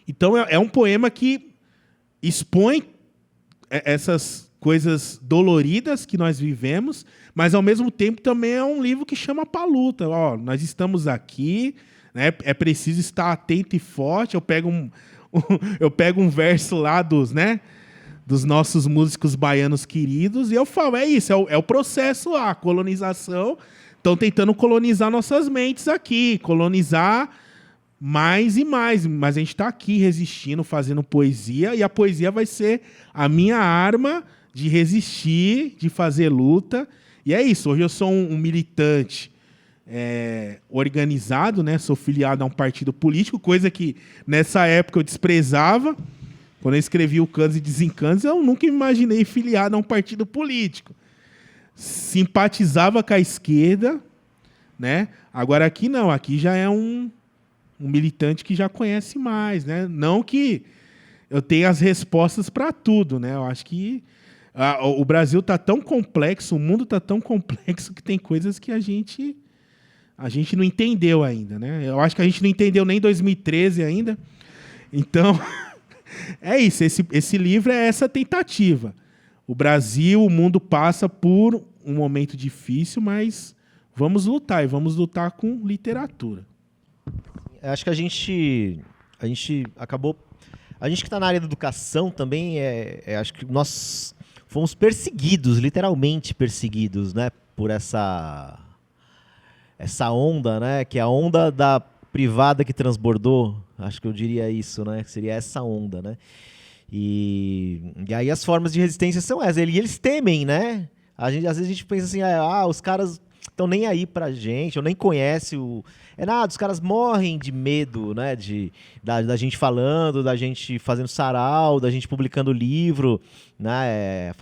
Speaker 2: Então é um poema que expõe essas coisas doloridas que nós vivemos, mas ao mesmo tempo também é um livro que chama para a luta. Ó, nós estamos aqui, né? É preciso estar atento e forte. Eu pego um verso lá dos nossos músicos baianos queridos e eu falo, é isso, é o processo lá, a colonização. Estão tentando colonizar nossas mentes aqui, colonizar mais e mais, mas a gente está aqui resistindo, fazendo poesia, e a poesia vai ser a minha arma de resistir, de fazer luta. E é isso, hoje eu sou um militante organizado, né? Sou filiado a um partido político, coisa que nessa época eu desprezava. Quando eu escrevi o Cantos e Desencantos, eu nunca me imaginei filiado a um partido político. Simpatizava com a esquerda, né? Agora aqui não, aqui já é um militante que já conhece mais, né? Não que eu tenha as respostas para tudo, né? Eu acho que o Brasil está tão complexo, o mundo está tão complexo que tem coisas que a gente não entendeu ainda, né? Eu acho que a gente não entendeu nem 2013 ainda. Então, é isso. Esse livro é essa tentativa. O Brasil, o mundo passa por um momento difícil, mas vamos lutar, e vamos lutar com literatura.
Speaker 1: Acho que a gente acabou... A gente que está na área da educação também, acho que nós fomos perseguidos, literalmente perseguidos, né, por essa onda, né, que é a onda da privada que transbordou. Acho que eu diria isso, né, que seria essa onda, né. E aí as formas de resistência são essas. E eles temem, né. Às vezes a gente pensa assim, os caras estão nem aí pra gente, eu nem conhece nada, os caras morrem de medo, né, da gente falando, da gente fazendo sarau, da gente publicando livro, né,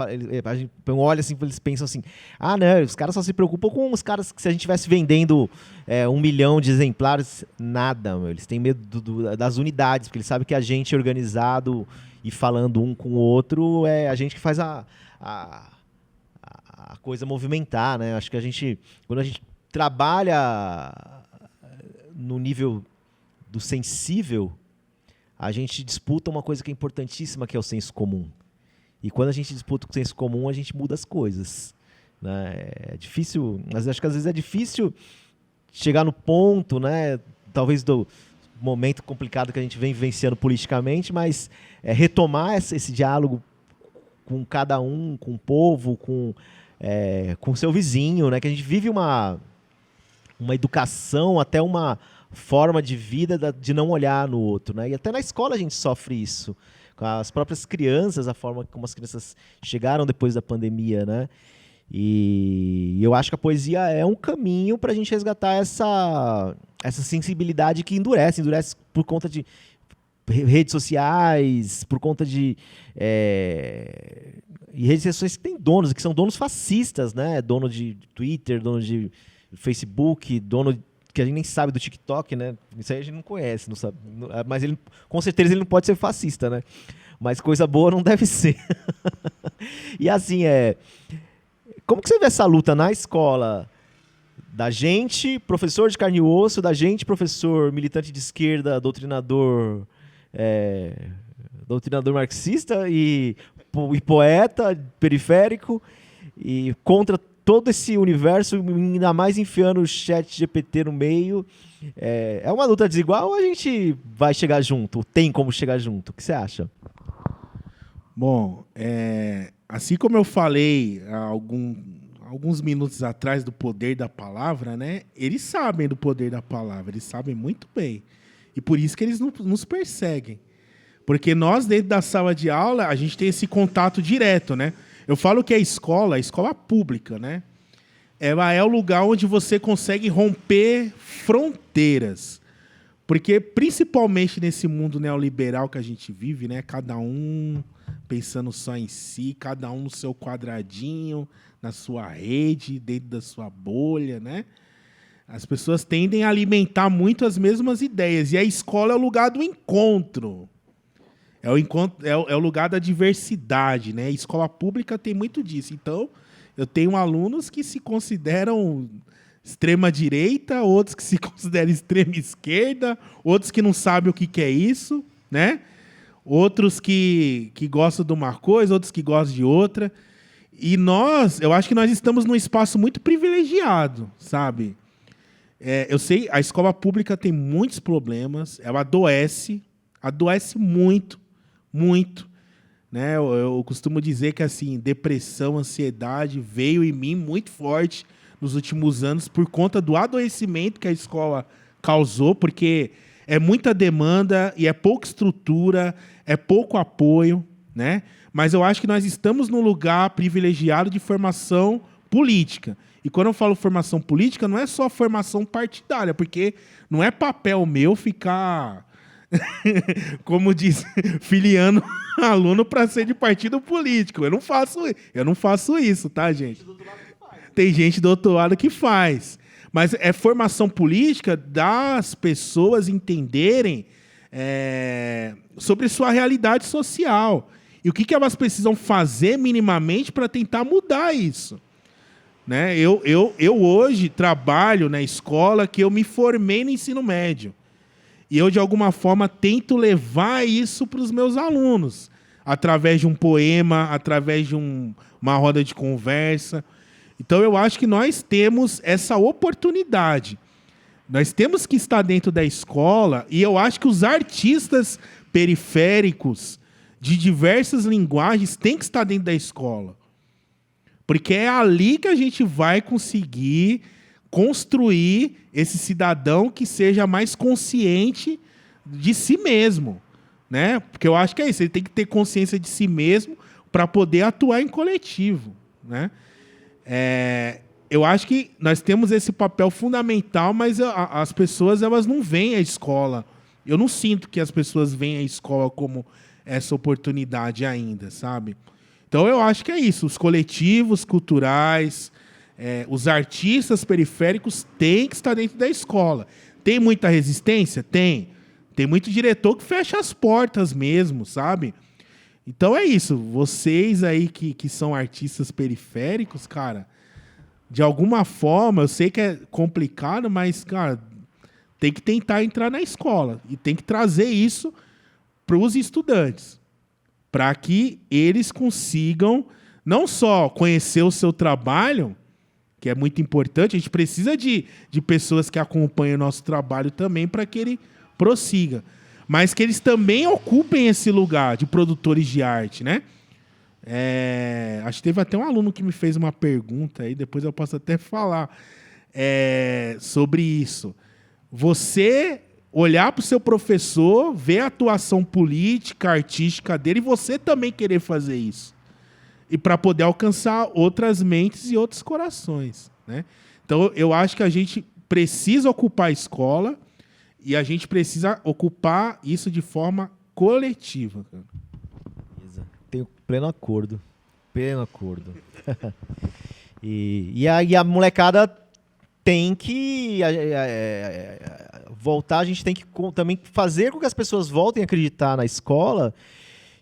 Speaker 1: a gente olha assim, eles pensam assim, não, os caras só se preocupam com os caras que se a gente estivesse vendendo 1 milhão de exemplares, nada, eles têm medo das unidades, porque eles sabem que a gente organizado e falando um com o outro, é a gente que faz a coisa movimentar, né? Acho que quando a gente trabalha no nível do sensível, a gente disputa uma coisa que é importantíssima, que é o senso comum. E quando a gente disputa o senso comum, a gente muda as coisas, né? É difícil, mas acho que às vezes é difícil chegar no ponto, né? Talvez do momento complicado que a gente vem vivenciando politicamente, mas retomar esse diálogo com cada um, com o povo, com o seu vizinho, né? Que a gente vive uma educação, até uma forma de vida de não olhar no outro, né? E até na escola a gente sofre isso. Com as próprias crianças, a forma como as crianças chegaram depois da pandemia, né? E eu acho que a poesia é um caminho para a gente resgatar essa sensibilidade que endurece por conta de redes sociais, por conta de... E redes sociais que têm donos, que são donos fascistas, né? Dono de Twitter, dono de Facebook, dono que a gente nem sabe do TikTok, né? Isso aí a gente não conhece, não sabe. Mas ele, com certeza ele não pode ser fascista, né? Mas coisa boa não deve ser. E assim, como que você vê essa luta na escola da gente, professor de carne e osso, da gente, professor militante de esquerda, doutrinador marxista e poeta periférico, e contra todo esse universo, ainda mais enfiando o chat GPT no meio? É uma luta desigual ou a gente vai chegar junto? Tem como chegar junto? O que você acha?
Speaker 2: Bom, assim como eu falei há alguns minutos atrás do poder da palavra, né? Eles sabem do poder da palavra, eles sabem muito bem. E por isso que eles nos perseguem. Porque nós, dentro da sala de aula, a gente tem esse contato direto, né? Eu falo que a escola pública, né? Ela é o lugar onde você consegue romper fronteiras. Porque, principalmente nesse mundo neoliberal que a gente vive, né? Cada um pensando só em si, cada um no seu quadradinho, na sua rede, dentro da sua bolha, né? As pessoas tendem a alimentar muito as mesmas ideias. E a escola é o lugar do encontro. É o lugar da diversidade, né? A escola pública tem muito disso. Então, eu tenho alunos que se consideram extrema-direita, outros que se consideram extrema-esquerda, outros que não sabem o que é isso, né? Outros que gostam de uma coisa, outros que gostam de outra. E eu acho que nós estamos num espaço muito privilegiado, sabe? Eu sei, a escola pública tem muitos problemas, ela adoece muito, muito. Né? Eu costumo dizer que assim, depressão, ansiedade veio em mim muito forte nos últimos anos por conta do adoecimento que a escola causou, porque é muita demanda e é pouca estrutura, é pouco apoio, né? Mas eu acho que nós estamos num lugar privilegiado de formação política. E quando eu falo formação política, não é só formação partidária, porque não é papel meu ficar, como diz, filiando aluno para ser de partido político. Eu não faço isso, tá, gente? Tem gente do outro lado que faz. Mas é formação política das pessoas entenderem sobre sua realidade social. E o que elas precisam fazer minimamente para tentar mudar isso. Né? Eu hoje trabalho na escola que eu me formei no ensino médio. E eu, de alguma forma, tento levar isso para os meus alunos. Através de um poema, através de uma roda de conversa. Então, eu acho que nós temos essa oportunidade. Nós temos que estar dentro da escola e eu acho que os artistas periféricos de diversas linguagens têm que estar dentro da escola. Porque é ali que a gente vai conseguir construir esse cidadão que seja mais consciente de si mesmo. Né? Porque eu acho que é isso, ele tem que ter consciência de si mesmo para poder atuar em coletivo. Né? Eu acho que nós temos esse papel fundamental, mas as pessoas elas não veem a escola. Eu não sinto que as pessoas veem a escola como essa oportunidade ainda, sabe? Então eu acho que é isso. Os coletivos culturais, os artistas periféricos têm que estar dentro da escola. Tem muita resistência? Tem. Tem muito diretor que fecha as portas mesmo, sabe? Então é isso. Vocês aí que são artistas periféricos, cara, de alguma forma, eu sei que é complicado, mas, cara, tem que tentar entrar na escola e tem que trazer isso para os estudantes, para que eles consigam não só conhecer o seu trabalho, que é muito importante, a gente precisa de pessoas que acompanhem o nosso trabalho também para que ele prossiga, mas que eles também ocupem esse lugar de produtores de arte, né? Acho que teve até um aluno que me fez uma pergunta aí, depois eu posso até falar sobre isso. Você olhar para o seu professor, ver a atuação política, artística dele, e você também querer fazer isso. E para poder alcançar outras mentes e outros corações. Né? Então, eu acho que a gente precisa ocupar a escola e a gente precisa ocupar isso de forma coletiva. Cara.
Speaker 1: Tenho pleno acordo. Pleno acordo. E a molecada tem que voltar, a gente tem que também fazer com que as pessoas voltem a acreditar na escola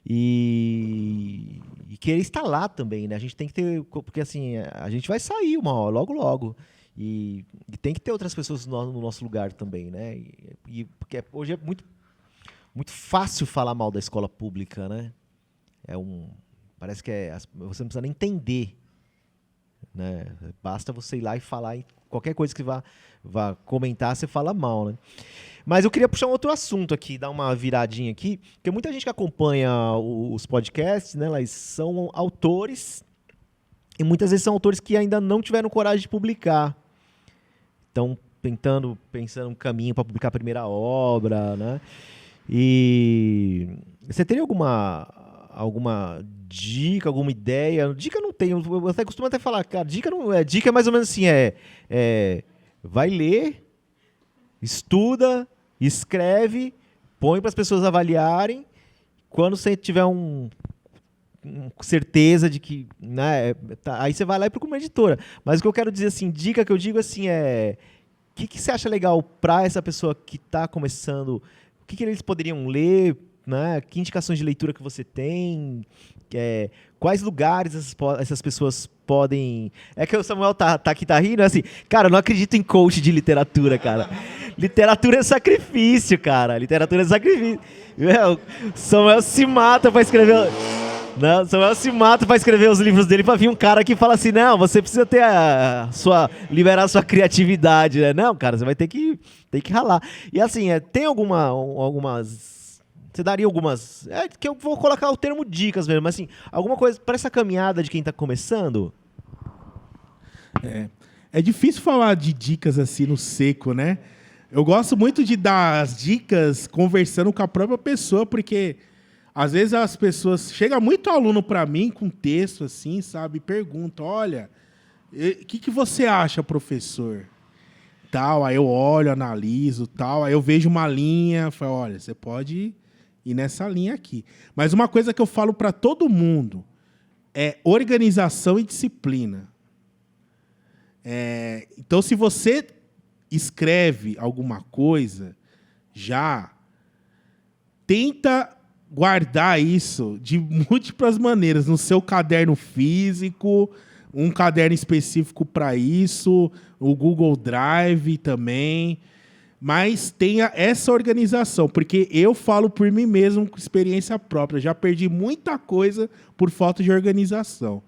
Speaker 1: e querer estar lá também, né? A gente tem que ter, porque assim, a gente vai sair uma hora, logo, logo. E tem que ter outras pessoas no nosso lugar também, né? Porque hoje é muito, muito fácil falar mal da escola pública, né? Parece que você não precisa nem entender. Né? Basta você ir lá e falar em qualquer coisa que vá comentar, você fala mal, né? Mas eu queria puxar um outro assunto aqui, dar uma viradinha aqui, porque muita gente que acompanha os podcasts, né, elas são autores e muitas vezes são autores que ainda não tiveram coragem de publicar. Estão pensando um caminho para publicar a primeira obra, né? E você teria alguma dica, alguma ideia? Dica não tenho, eu até costumo até falar, cara, dica não é, dica é mais ou menos assim, vai ler, estuda, escreve, põe para as pessoas avaliarem, quando você tiver certeza de que, né, aí você vai lá e procura uma editora. Mas o que eu quero dizer assim, dica que eu digo assim o que você acha legal para essa pessoa que está começando, o que eles poderiam ler, né? Que indicações de leitura que você tem? quais lugares essas pessoas podem... É que o Samuel tá rindo, assim, cara, eu não acredito em coach de literatura, cara. Literatura é sacrifício, cara. Literatura é sacrifício. Meu, Samuel se mata pra escrever... Não, Samuel se mata pra escrever os livros dele pra vir um cara que fala assim, não, você precisa ter liberar a sua criatividade, né? Não, cara, você vai ter que ralar. E assim, tem algumas... Você daria algumas... que eu vou colocar o termo dicas mesmo, mas assim, alguma coisa para essa caminhada de quem tá começando?
Speaker 2: É difícil falar de dicas assim no seco, né? Eu gosto muito de dar as dicas conversando com a própria pessoa, porque às vezes as pessoas... Chega muito aluno para mim com texto assim, sabe? Pergunta, olha, o que você acha, professor? Tal, aí eu olho, analiso, tal, aí eu vejo uma linha, falo, olha, você pode ir nessa linha aqui. Mas uma coisa que eu falo para todo mundo é organização e disciplina. Então, se você escreve alguma coisa, já tenta guardar isso de múltiplas maneiras, no seu caderno físico, um caderno específico para isso, o Google Drive também, mas tenha essa organização, porque eu falo por mim mesmo com experiência própria, já perdi muita coisa por falta de organização.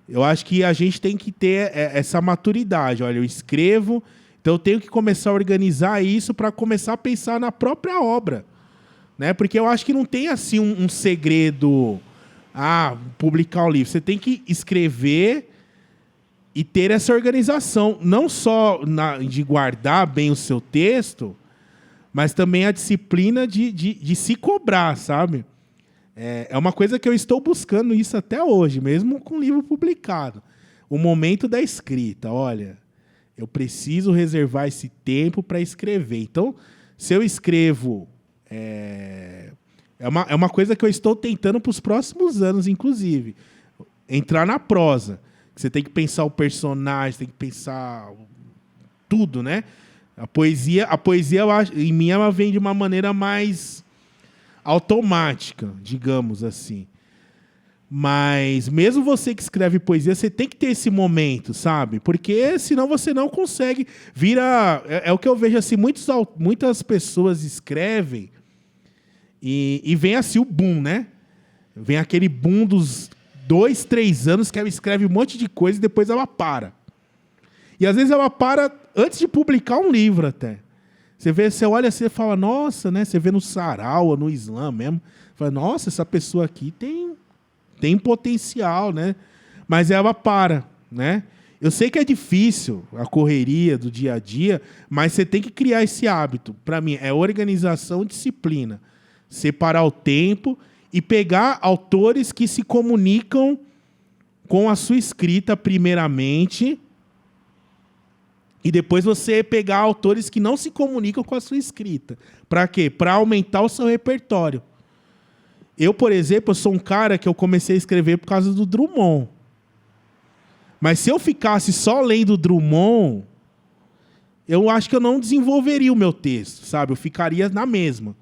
Speaker 2: Eu acho que a gente tem que ter essa maturidade. Olha, eu escrevo, então eu tenho que começar a organizar isso para começar a pensar na própria obra, né? Porque eu acho que não tem assim um segredo, publicar um livro. Você tem que escrever e ter essa organização, não só de guardar bem o seu texto, mas também a disciplina de se cobrar, sabe? É uma coisa que eu estou buscando isso até hoje, mesmo com o livro publicado. O momento da escrita, olha, eu preciso reservar esse tempo para escrever. Então, se eu escrevo... É uma coisa que eu estou tentando para os próximos anos, inclusive. Entrar na prosa. Você tem que pensar o personagem, tem que pensar tudo, né? A poesia eu acho, em mim, ela vem de uma maneira mais automática, digamos assim. Mas mesmo você que escreve poesia, você tem que ter esse momento, sabe? Porque senão você não consegue. É o que eu vejo assim, muitas pessoas escrevem e vem assim o boom, né? Vem aquele boom dos 2, 3 anos que ela escreve um monte de coisa e depois ela para. E às vezes ela para antes de publicar um livro até. Você olha assim e fala, nossa, né? Você vê no sarau ou no Islã mesmo, fala, nossa, essa pessoa aqui tem potencial, né? Mas ela para, né? Eu sei que é difícil a correria do dia a dia, mas você tem que criar esse hábito. Para mim, é organização e disciplina. Separar o tempo e pegar autores que se comunicam com a sua escrita primeiramente, e depois você pegar autores que não se comunicam com a sua escrita. Para quê? Para aumentar o seu repertório. Eu, por exemplo, sou um cara que eu comecei a escrever por causa do Drummond. Mas se eu ficasse só lendo Drummond, eu acho que eu não desenvolveria o meu texto, sabe? Eu ficaria na mesma.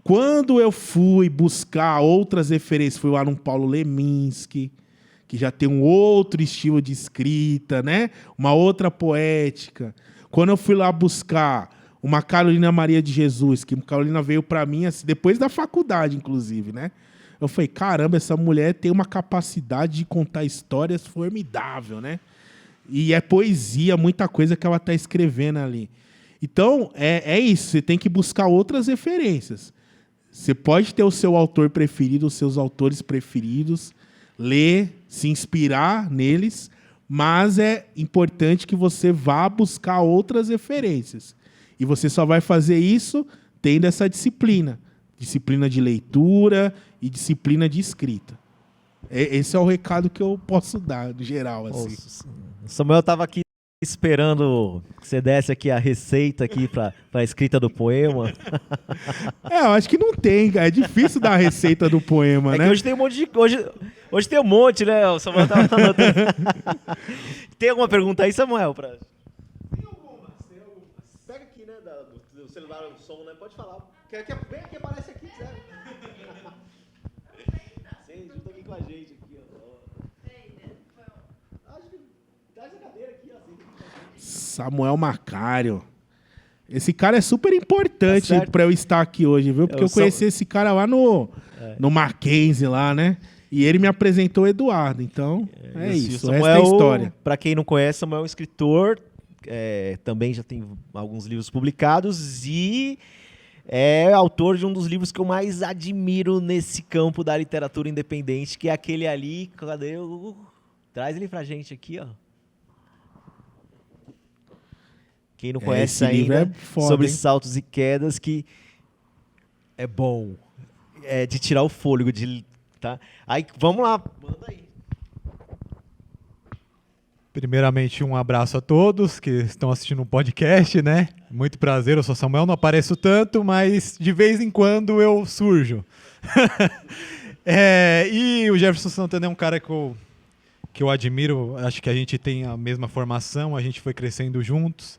Speaker 2: Quando eu fui buscar outras referências, fui lá no Paulo Leminski, que já tem um outro estilo de escrita, né? Uma outra poética. Quando eu fui lá buscar uma Carolina Maria de Jesus, que a Carolina veio para mim assim, depois da faculdade, inclusive, né? Eu falei, caramba, essa mulher tem uma capacidade de contar histórias formidável, né? E é poesia, muita coisa que ela está escrevendo ali. Então, é isso, você tem que buscar outras referências. Você pode ter o seu autor preferido, os seus autores preferidos, ler, se inspirar neles, mas é importante que você vá buscar outras referências. E você só vai fazer isso tendo essa disciplina. Disciplina de leitura e disciplina de escrita. Esse é o recado que eu posso dar, no geral. Assim.
Speaker 1: O Samuel estava aqui esperando que você desse aqui a receita aqui para a escrita do poema.
Speaker 2: Eu acho que não tem, cara. É difícil dar a receita do poema, né?
Speaker 1: Que hoje tem um monte de... Hoje tem um monte, né? O Samuel tava anotando. Tem alguma pergunta aí, Samuel? Tem algumas. Pega aqui, né? Do celular, o som, né? Pode falar. Vem aqui, aparece aqui, sério. pra gente aqui, ó. Acho que traz a cadeira aqui, ó.
Speaker 2: Samuel Macário. Esse cara é super importante
Speaker 1: Tá
Speaker 2: pra eu estar aqui hoje, viu? Porque eu conheci esse cara lá no Mackenzie, lá, né? E ele me apresentou o Eduardo. Então, é isso.
Speaker 1: Samuel,
Speaker 2: essa é a história.
Speaker 1: Pra quem não conhece, Samuel é um escritor. Também já tem alguns livros publicados e é autor de um dos livros que eu mais admiro nesse campo da literatura independente, que é aquele ali. Cadê? Traz ele pra gente aqui, ó. Quem não conhece ainda,
Speaker 2: foda,
Speaker 1: sobre
Speaker 2: hein?
Speaker 1: saltos e quedas, que é bom. É de tirar o fôlego, tá? Aí, vamos lá. Manda aí.
Speaker 3: Primeiramente, um abraço a todos que estão assistindo o podcast, né? Muito prazer, eu sou Samuel, não apareço tanto, mas de vez em quando eu surjo. E o Jefferson Santana é um cara que eu admiro, acho que a gente tem a mesma formação, a gente foi crescendo juntos.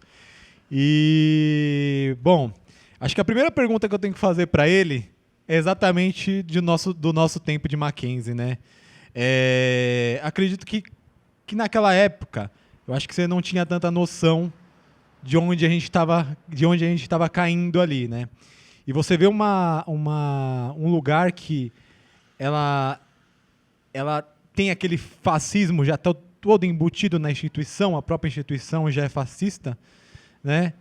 Speaker 3: E, bom, acho que a primeira pergunta que eu tenho que fazer para ele é exatamente do nosso tempo de Mackenzie, né? Acredito que naquela época, eu acho que você não tinha tanta noção de onde a gente estava caindo ali, né? E você vê um lugar que ela tem aquele fascismo já todo embutido na instituição, a própria instituição já é fascista, né?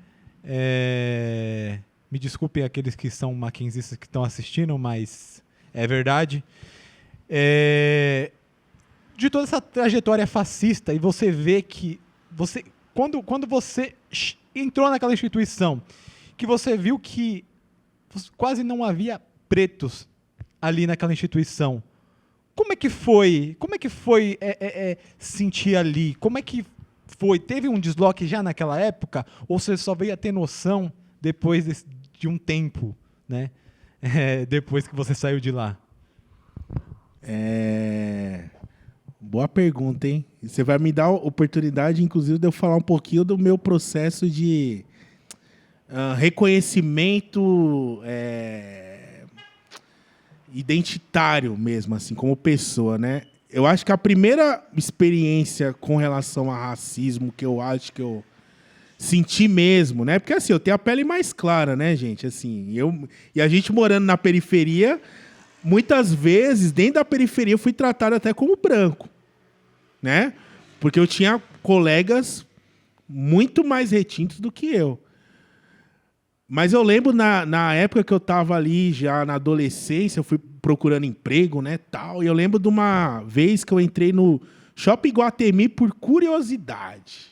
Speaker 3: Me desculpem aqueles que são mackenzistas que estão assistindo, mas é verdade. De toda essa trajetória fascista, e você vê que quando você entrou naquela instituição, que você viu que quase não havia pretos ali naquela instituição, como é que foi sentir ali? Como é que foi? Teve um desloque já naquela época? Ou você só veio a ter noção depois de um tempo, né? Depois que você saiu de lá?
Speaker 2: Boa pergunta, hein? Você vai me dar a oportunidade, inclusive, de eu falar um pouquinho do meu processo de reconhecimento identitário mesmo, assim, como pessoa, né? Eu acho que a primeira experiência com relação a racismo que eu acho que eu senti mesmo, né? Porque, assim, eu tenho a pele mais clara, né, gente? Assim, e a gente morando na periferia, muitas vezes, dentro da periferia, eu fui tratado até como branco, né? Porque eu tinha colegas muito mais retintos do que eu. Mas eu lembro, na época que eu estava ali, já na adolescência, eu fui procurando emprego, né, tal, e eu lembro de uma vez que eu entrei no Shopping Iguatemi por curiosidade.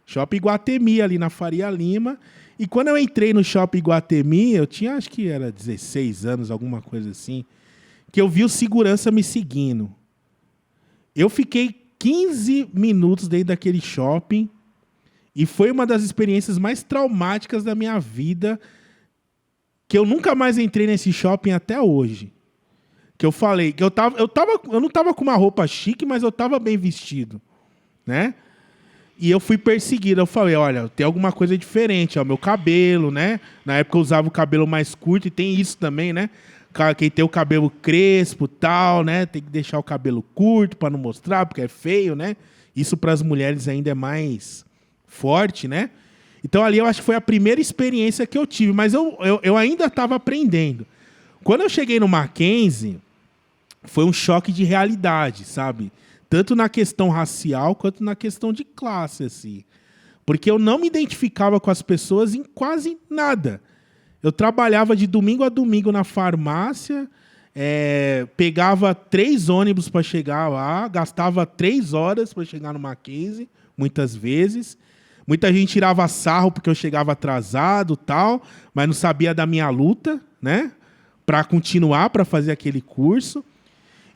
Speaker 2: Shopping Iguatemi, ali na Faria Lima. E quando eu entrei no Shopping Iguatemi, eu tinha, acho que era 16 anos, alguma coisa assim, que eu vi o segurança me seguindo. Eu fiquei 15 minutos dentro daquele shopping e foi uma das experiências mais traumáticas da minha vida, que eu nunca mais entrei nesse shopping até hoje. Que eu falei, que eu não estava com uma roupa chique, mas eu estava bem vestido, né? E eu fui perseguido. Eu falei, olha, tem alguma coisa diferente. É o meu cabelo, né? Na época eu usava o cabelo mais curto. E tem isso também, né? Quem tem o cabelo crespo e tal, né? Tem que deixar o cabelo curto para não mostrar, porque é feio, né? Isso para as mulheres ainda é mais forte, né? Então ali eu acho que foi a primeira experiência que eu tive. Mas eu ainda estava aprendendo. Quando eu cheguei no Mackenzie, foi um choque de realidade, sabe? Tanto na questão racial, quanto na questão de classe, assim. Porque eu não me identificava com as pessoas em quase nada. Eu trabalhava de domingo a domingo na farmácia, pegava 3 ônibus para chegar lá, gastava 3 horas para chegar no Mackenzie, muitas vezes. Muita gente tirava sarro porque eu chegava atrasado, tal, mas não sabia da minha luta, né? Para continuar, para fazer aquele curso.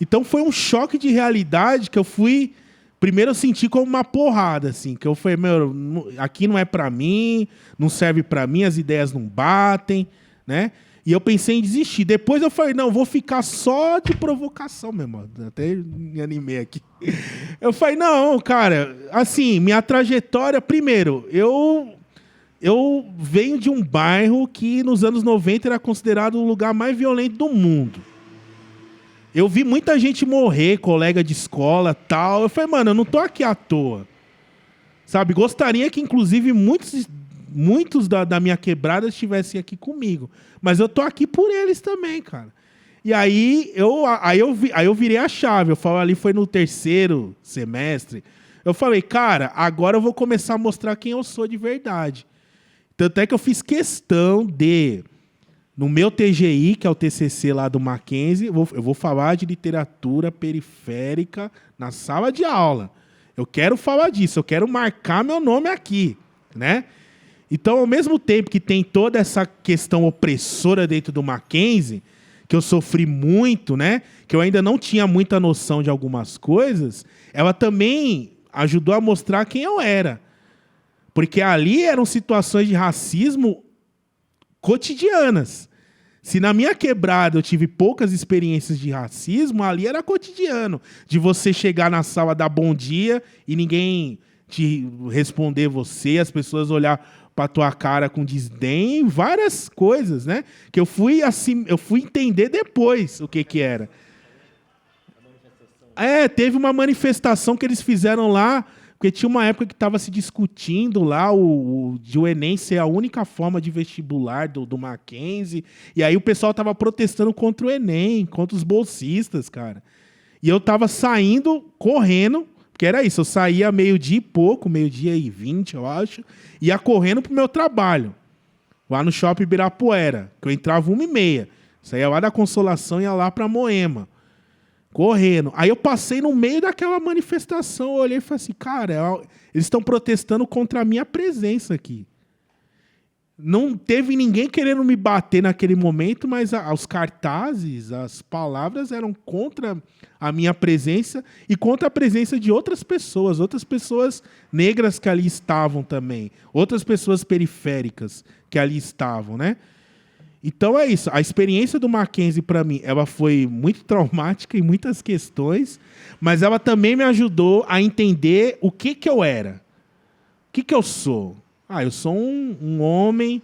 Speaker 2: Então foi um choque de realidade que eu fui... Primeiro eu senti como uma porrada, assim, que eu falei, meu, aqui não é para mim, não serve para mim, as ideias não batem, né? E eu pensei em desistir. Depois eu falei, não, vou ficar só de provocação mesmo. Até me animei aqui. Eu falei, não, cara, assim, minha trajetória... Primeiro, eu venho de um bairro que nos anos 90 era considerado o lugar mais violento do mundo. Eu vi muita gente morrer, colega de escola, tal. Eu falei, mano, eu não tô aqui à toa. Sabe? Gostaria que, inclusive, muitos da minha quebrada estivessem aqui comigo. Mas eu tô aqui por eles também, cara. E aí eu virei a chave. Eu falo, ali foi no 3º semestre. Eu falei, cara, agora eu vou começar a mostrar quem eu sou de verdade. Tanto é que eu fiz questão de... No meu TGI, que é o TCC lá do Mackenzie, eu vou falar de literatura periférica na sala de aula. Eu quero falar disso, eu quero marcar meu nome aqui, né? Então, ao mesmo tempo que tem toda essa questão opressora dentro do Mackenzie, que eu sofri muito, né? Que eu ainda não tinha muita noção de algumas coisas, ela também ajudou a mostrar quem eu era. Porque ali eram situações de racismo cotidianas. Se na minha quebrada eu tive poucas experiências de racismo, ali era cotidiano. De você chegar na sala, dar bom dia e ninguém te responder você, as pessoas olhar pra tua cara com desdém, várias coisas, né? Que eu fui entender depois o que era. Teve uma manifestação que eles fizeram lá, porque tinha uma época que estava se discutindo lá de o Enem ser a única forma de vestibular do Mackenzie. E aí o pessoal estava protestando contra o Enem, contra os bolsistas, cara. E eu estava saindo, correndo, porque era isso, eu saía meio-dia e pouco, 12h20, eu acho, ia correndo pro meu trabalho, lá no Shopping Ibirapuera, que eu entrava 1h30. Saía lá da Consolação e ia lá pra Moema. Correndo. Aí eu passei no meio daquela manifestação, eu olhei e falei assim, cara, eles estão protestando contra a minha presença aqui. Não teve ninguém querendo me bater naquele momento, mas os cartazes, as palavras eram contra a minha presença e contra a presença de outras pessoas negras que ali estavam também, outras pessoas periféricas que ali estavam, né? Então é isso. A experiência do Mackenzie, para mim, ela foi muito traumática em muitas questões, mas ela também me ajudou a entender o que eu era. O que eu sou? Eu sou um homem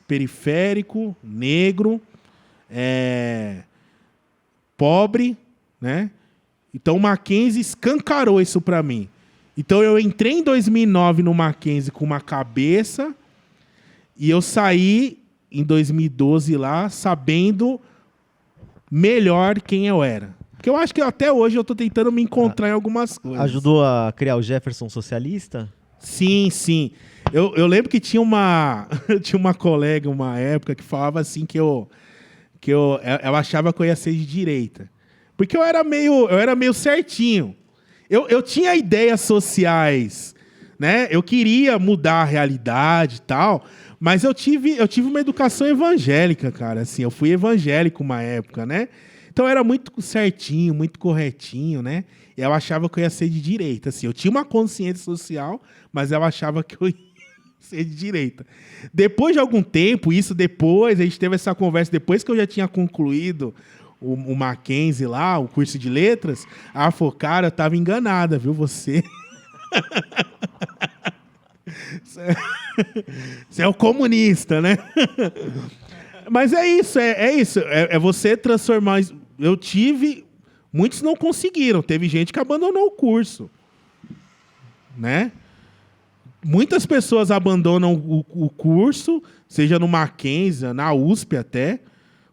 Speaker 2: periférico, negro, pobre, né? Então o Mackenzie escancarou isso para mim. Então eu entrei em 2009 no Mackenzie com uma cabeça e eu saí em 2012 lá, sabendo melhor quem eu era. Porque eu acho que até hoje eu estou tentando me encontrar em algumas coisas.
Speaker 1: Ajudou a criar o Jefferson socialista?
Speaker 2: Sim, sim. Eu lembro que tinha uma colega, uma época, que falava assim que ela achava que eu ia ser de direita. Porque eu era meio certinho. Eu tinha ideias sociais, né? Eu queria mudar a realidade e tal, mas eu tive uma educação evangélica, cara. Assim, eu fui evangélico uma época, né? Então eu era muito certinho, muito corretinho, né? E eu achava que eu ia ser de direita. Assim, eu tinha uma consciência social, mas eu achava que eu ia ser de direita. Depois de algum tempo, a gente teve essa conversa, depois que eu já tinha concluído o Mackenzie lá, o curso de letras, ela falou, cara, eu estava enganada, viu, você? Você é o comunista, né? Mas é isso, é você transformar... Muitos não conseguiram, teve gente que abandonou o curso, né? Muitas pessoas abandonam o curso, seja no Mackenzie, na USP até,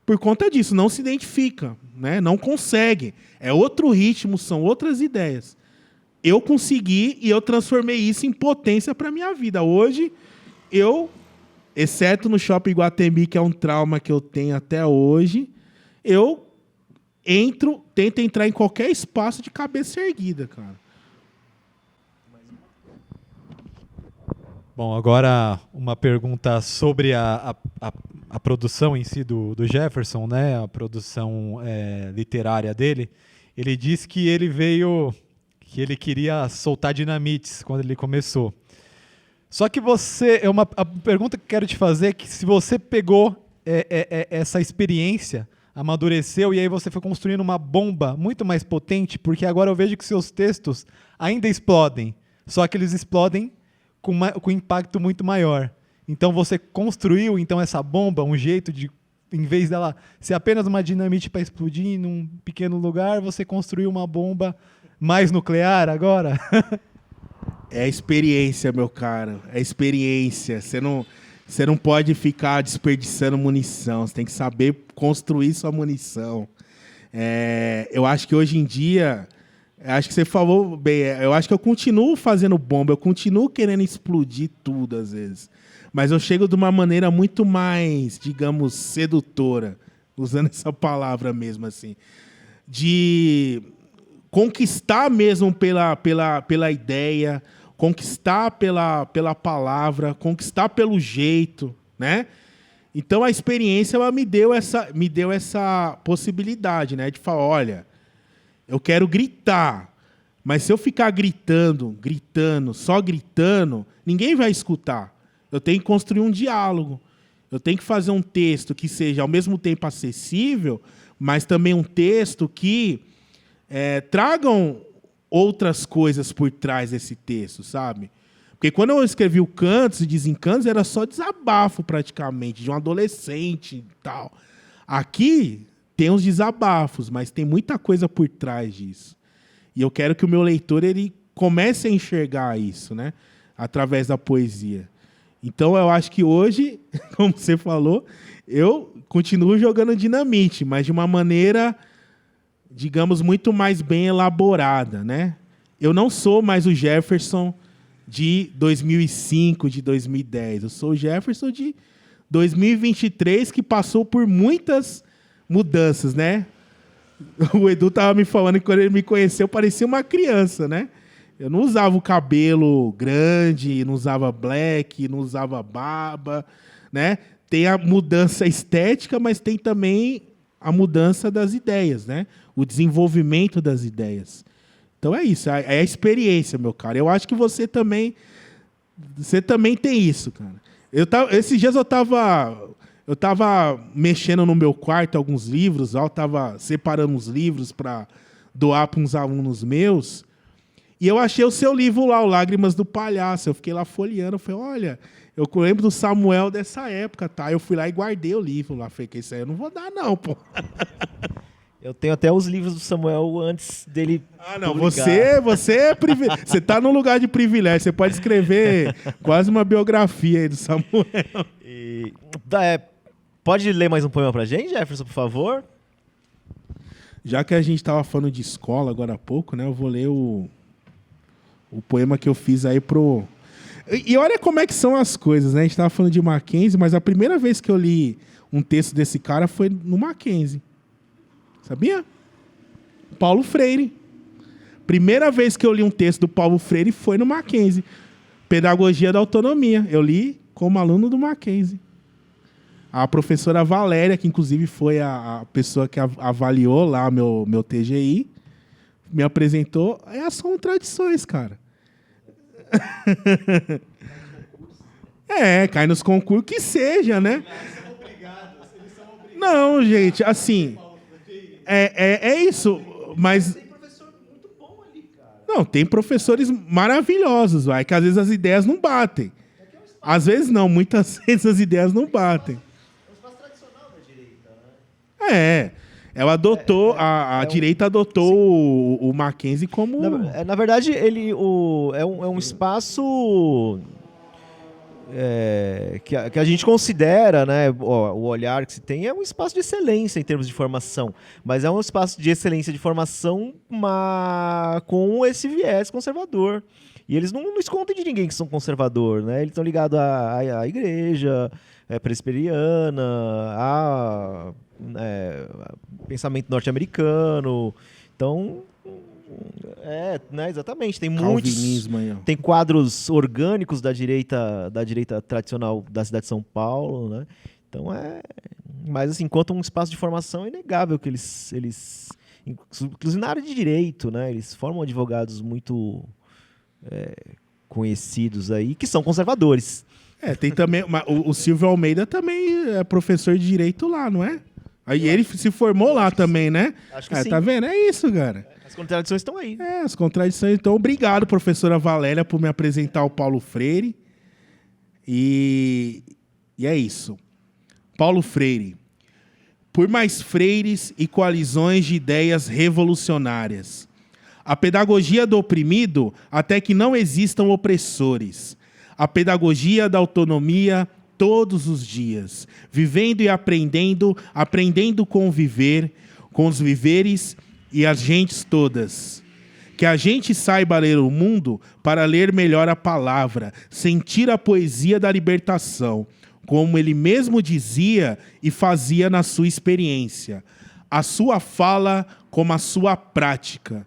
Speaker 2: por conta disso, não se identifica, né? Não consegue. É outro ritmo, são outras ideias. Eu consegui e eu transformei isso em potência para a minha vida. Hoje, exceto no Shopping Iguatemi, que é um trauma que eu tenho até hoje, eu tento entrar em qualquer espaço de cabeça erguida, cara.
Speaker 3: Bom, agora uma pergunta sobre a produção em si do Jefferson, né? A produção literária dele. Ele diz que que ele queria soltar dinamites quando ele começou. Só que a pergunta que eu quero te fazer é que se você pegou essa experiência, amadureceu e aí você foi construindo uma bomba muito mais potente, porque agora eu vejo que seus textos ainda explodem, só que eles explodem com impacto muito maior. Então você construiu essa bomba, um jeito de em vez dela ser apenas uma dinamite para explodir num pequeno lugar, você construiu uma bomba mais nuclear agora?
Speaker 2: É experiência, meu cara. É experiência. Você não pode ficar desperdiçando munição. Você tem que saber construir sua munição. Eu acho que hoje em dia... Acho que você falou bem. Eu acho que eu continuo fazendo bomba. Eu continuo querendo explodir tudo, às vezes. Mas eu chego de uma maneira muito mais, digamos, sedutora. Usando essa palavra mesmo, assim. De conquistar mesmo pela ideia, conquistar pela palavra, conquistar pelo jeito, né? Então a experiência ela me deu essa possibilidade, né? De falar, olha, eu quero gritar, mas se eu ficar gritando, só gritando, ninguém vai escutar. Eu tenho que construir um diálogo. Eu tenho que fazer um texto que seja ao mesmo tempo acessível, mas também um texto que tragam outras coisas por trás desse texto, sabe? Porque quando eu escrevi o Cantos e Desencantos, era só desabafo praticamente, de um adolescente e tal. Aqui tem uns desabafos, mas tem muita coisa por trás disso. E eu quero que o meu leitor ele comece a enxergar isso, né? Através da poesia. Então eu acho que hoje, como você falou, eu continuo jogando dinamite, mas de uma maneira, digamos, muito mais bem elaborada, né? Eu não sou mais o Jefferson de 2005, de 2010. Eu sou o Jefferson de 2023, que passou por muitas mudanças, né? O Edu estava me falando que quando ele me conheceu, parecia uma criança, né? Eu não usava o cabelo grande, não usava black, não usava barba, né? Tem a mudança estética, mas tem também a mudança das ideias, né? O desenvolvimento das ideias. Então é isso, é a experiência, meu cara. Eu acho que você também tem isso, cara. Esses dias eu estava mexendo no meu quarto alguns livros, eu estava separando uns livros para doar para uns alunos meus, e eu achei o seu livro lá, o Lágrimas do Palhaço. Eu fiquei lá folheando, eu falei, olha, eu lembro do Samuel dessa época, tá? Eu fui lá e guardei o livro lá, falei que isso aí eu não vou dar não, pô.
Speaker 1: Eu tenho até os livros do Samuel antes dele.
Speaker 2: Ah, não, você você tá num lugar de privilégio, você pode escrever quase uma biografia aí do Samuel.
Speaker 1: Pode ler mais um poema pra gente, Jefferson, por favor?
Speaker 2: Já que a gente estava falando de escola agora há pouco, né? Eu vou ler o poema que eu fiz aí pro... E olha como é que são as coisas, né? A gente estava falando de Mackenzie, mas a primeira vez que eu li um texto desse cara foi no Mackenzie. Sabia? Paulo Freire. Primeira vez que eu li um texto do Paulo Freire foi no Mackenzie. Pedagogia da Autonomia. Eu li como aluno do Mackenzie. A professora Valéria, que inclusive foi a pessoa que avaliou lá meu TGI, me apresentou. É as contradições, cara. Cai nos concursos, que seja, né? Não, gente, assim... É isso, mas... Tem professor muito bom ali, cara. Não, tem professores maravilhosos, vai, que às vezes as ideias não batem. Às vezes não, muitas vezes as ideias não batem. É um espaço tradicional da direita, né? Ela adotou, a direita adotou o Mackenzie como...
Speaker 1: Na verdade, ele é um espaço... que a gente considera, né, o olhar que se tem é um espaço de excelência em termos de formação, mas é um espaço de excelência de formação com esse viés conservador. E eles não escondem de ninguém que são conservadores, né? Eles estão ligados à igreja presbiteriana, a pensamento norte-americano. Então... né, exatamente. Tem
Speaker 2: Calvinismo aí, ó.
Speaker 1: Tem quadros orgânicos da direita tradicional da cidade de São Paulo, né? Então mas assim, enquanto um espaço de formação é inegável que eles inclusive na área de direito, né? Eles formam advogados muito conhecidos aí que são conservadores.
Speaker 2: Tem também o Silvio Almeida também é professor de direito lá, não é? Aí ele se formou lá também, né?
Speaker 1: Acho que sim.
Speaker 2: Tá vendo? É isso, cara.
Speaker 1: As contradições estão aí.
Speaker 2: As contradições. Então, obrigado, professora Valéria, por me apresentar o Paulo Freire. E é isso. Paulo Freire. por mais freires e coalizões de ideias revolucionárias. A pedagogia do oprimido até que não existam opressores. A pedagogia da autonomia todos os dias, vivendo e aprendendo, aprendendo a conviver com os viveres e as gentes todas. Que a gente saiba ler o mundo para ler melhor a palavra, sentir a poesia da libertação, como ele mesmo dizia e fazia na sua experiência. A sua fala como a sua prática.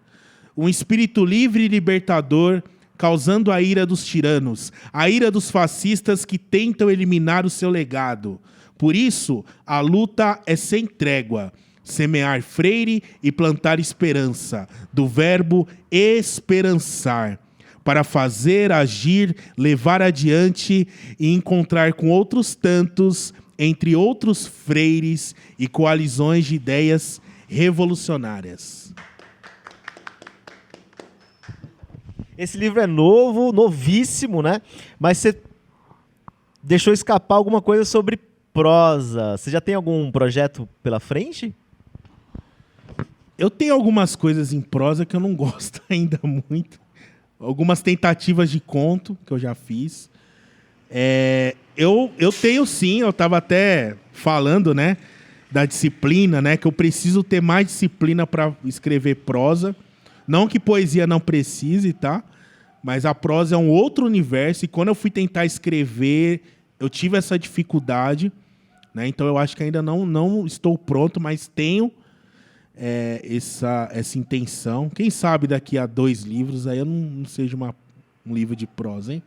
Speaker 2: Um espírito livre e libertador, causando a ira dos tiranos, a ira dos fascistas que tentam eliminar o seu legado. Por isso, a luta é sem trégua. Semear freire e plantar esperança, do verbo esperançar, para fazer, agir, levar adiante e encontrar com outros tantos, entre outros freires e coalizões de ideias revolucionárias.
Speaker 1: Esse livro é novo, novíssimo, né? Mas você deixou escapar alguma coisa sobre prosa. Você já tem algum projeto pela frente?
Speaker 2: Eu tenho algumas coisas em prosa que eu não gosto ainda muito. Algumas tentativas de conto que eu já fiz. Eu tenho sim, eu estava até falando, né, da disciplina, né, que eu preciso ter mais disciplina para escrever prosa. Não que poesia não precise, tá? Mas a prosa é um outro universo e quando eu fui tentar escrever, eu tive essa dificuldade, né? Então eu acho que ainda não estou pronto, mas tenho essa intenção. Quem sabe daqui a 2 livros aí eu não seja um livro de prosa, hein?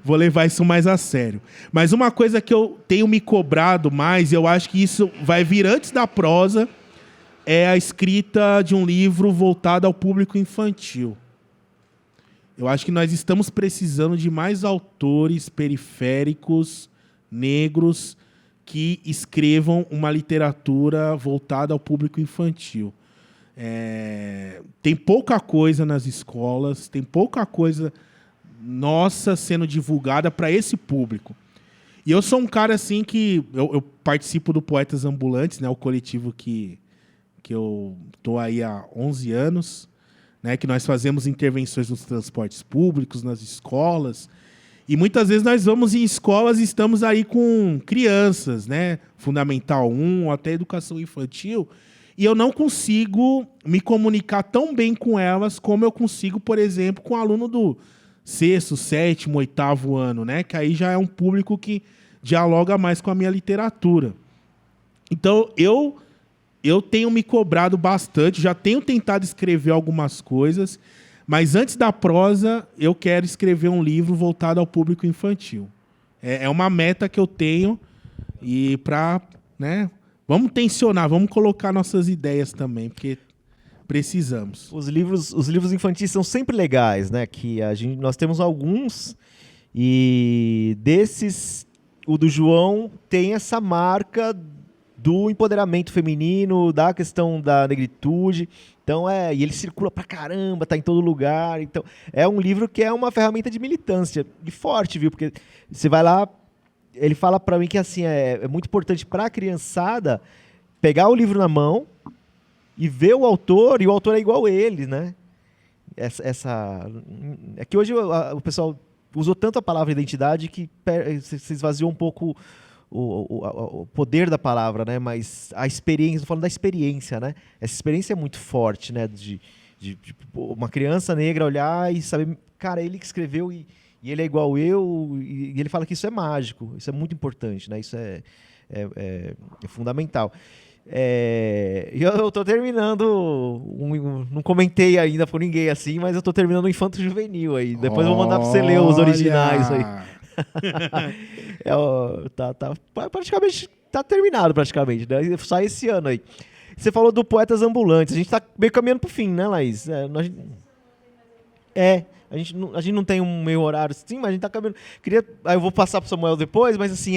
Speaker 2: Vou levar isso mais a sério. Mas uma coisa que eu tenho me cobrado mais, e eu acho que isso vai vir antes da prosa, é a escrita de um livro voltado ao público infantil. Eu acho que nós estamos precisando de mais autores periféricos, negros, que escrevam uma literatura voltada ao público infantil. Tem pouca coisa nas escolas, tem pouca coisa nossa sendo divulgada para esse público. E eu sou um cara assim que... Eu participo do Poetas Ambulantes, né, o coletivo que eu estou aí há 11 anos, né, que nós fazemos intervenções nos transportes públicos, nas escolas. E muitas vezes nós vamos em escolas e estamos aí com crianças, né, Fundamental 1, até educação infantil, e eu não consigo me comunicar tão bem com elas como eu consigo, por exemplo, com um aluno do 6º, 7º, 8º ano, né, que aí já é um público que dialoga mais com a minha literatura. Então, eu tenho me cobrado bastante, já tenho tentado escrever algumas coisas, mas antes da prosa, eu quero escrever um livro voltado ao público infantil. É uma meta que eu tenho e né, vamos tensionar, vamos colocar nossas ideias também, porque precisamos.
Speaker 1: Os livros infantis são sempre legais, né? Que nós temos alguns e desses, o do João tem essa marca do empoderamento feminino, da questão da negritude. Então e ele circula pra caramba, tá em todo lugar. Então, é um livro que é uma ferramenta de militância e forte, viu? Porque você vai lá, ele fala pra mim que assim é muito importante pra criançada pegar o livro na mão e ver o autor, e o autor é igual a ele, né? É que hoje o pessoal usou tanto a palavra identidade que se esvaziou um pouco o poder da palavra, né? Mas a experiência, estou falando da experiência, né? Essa experiência é muito forte, né? De uma criança negra olhar e saber, cara, ele que escreveu e ele é igual eu, e ele fala que isso é mágico, isso é muito importante, né? Isso é fundamental. Eu estou terminando, não comentei ainda por ninguém assim, mas eu estou terminando o Infanto Juvenil aí. Depois eu vou mandar para você ler os originais aí. Praticamente tá terminado praticamente, né? Sai esse ano aí. Você falou do Poetas Ambulantes. A gente tá meio caminhando pro fim, né, Laís? A gente não tem um meio horário assim, mas a gente tá caminhando. Aí eu vou passar pro Samuel depois, mas assim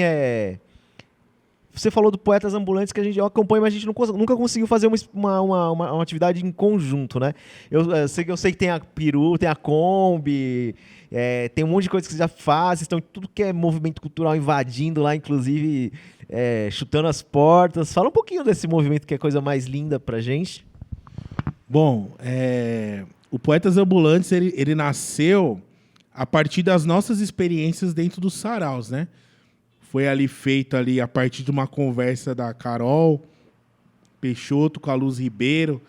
Speaker 1: Você falou do Poetas Ambulantes que eu acompanho, mas a gente nunca conseguiu fazer uma atividade em conjunto, né? Eu sei que tem a Peru, tem a Kombi, tem um monte de coisas que você já faz, então tudo que é movimento cultural invadindo lá, inclusive chutando as portas. Fala um pouquinho desse movimento que é a coisa mais linda pra gente.
Speaker 2: Bom, o Poetas Ambulantes, ele nasceu a partir das nossas experiências dentro dos saraus, né? Foi ali feito ali a partir de uma conversa da Carol Peixoto com a Luz Ribeiro,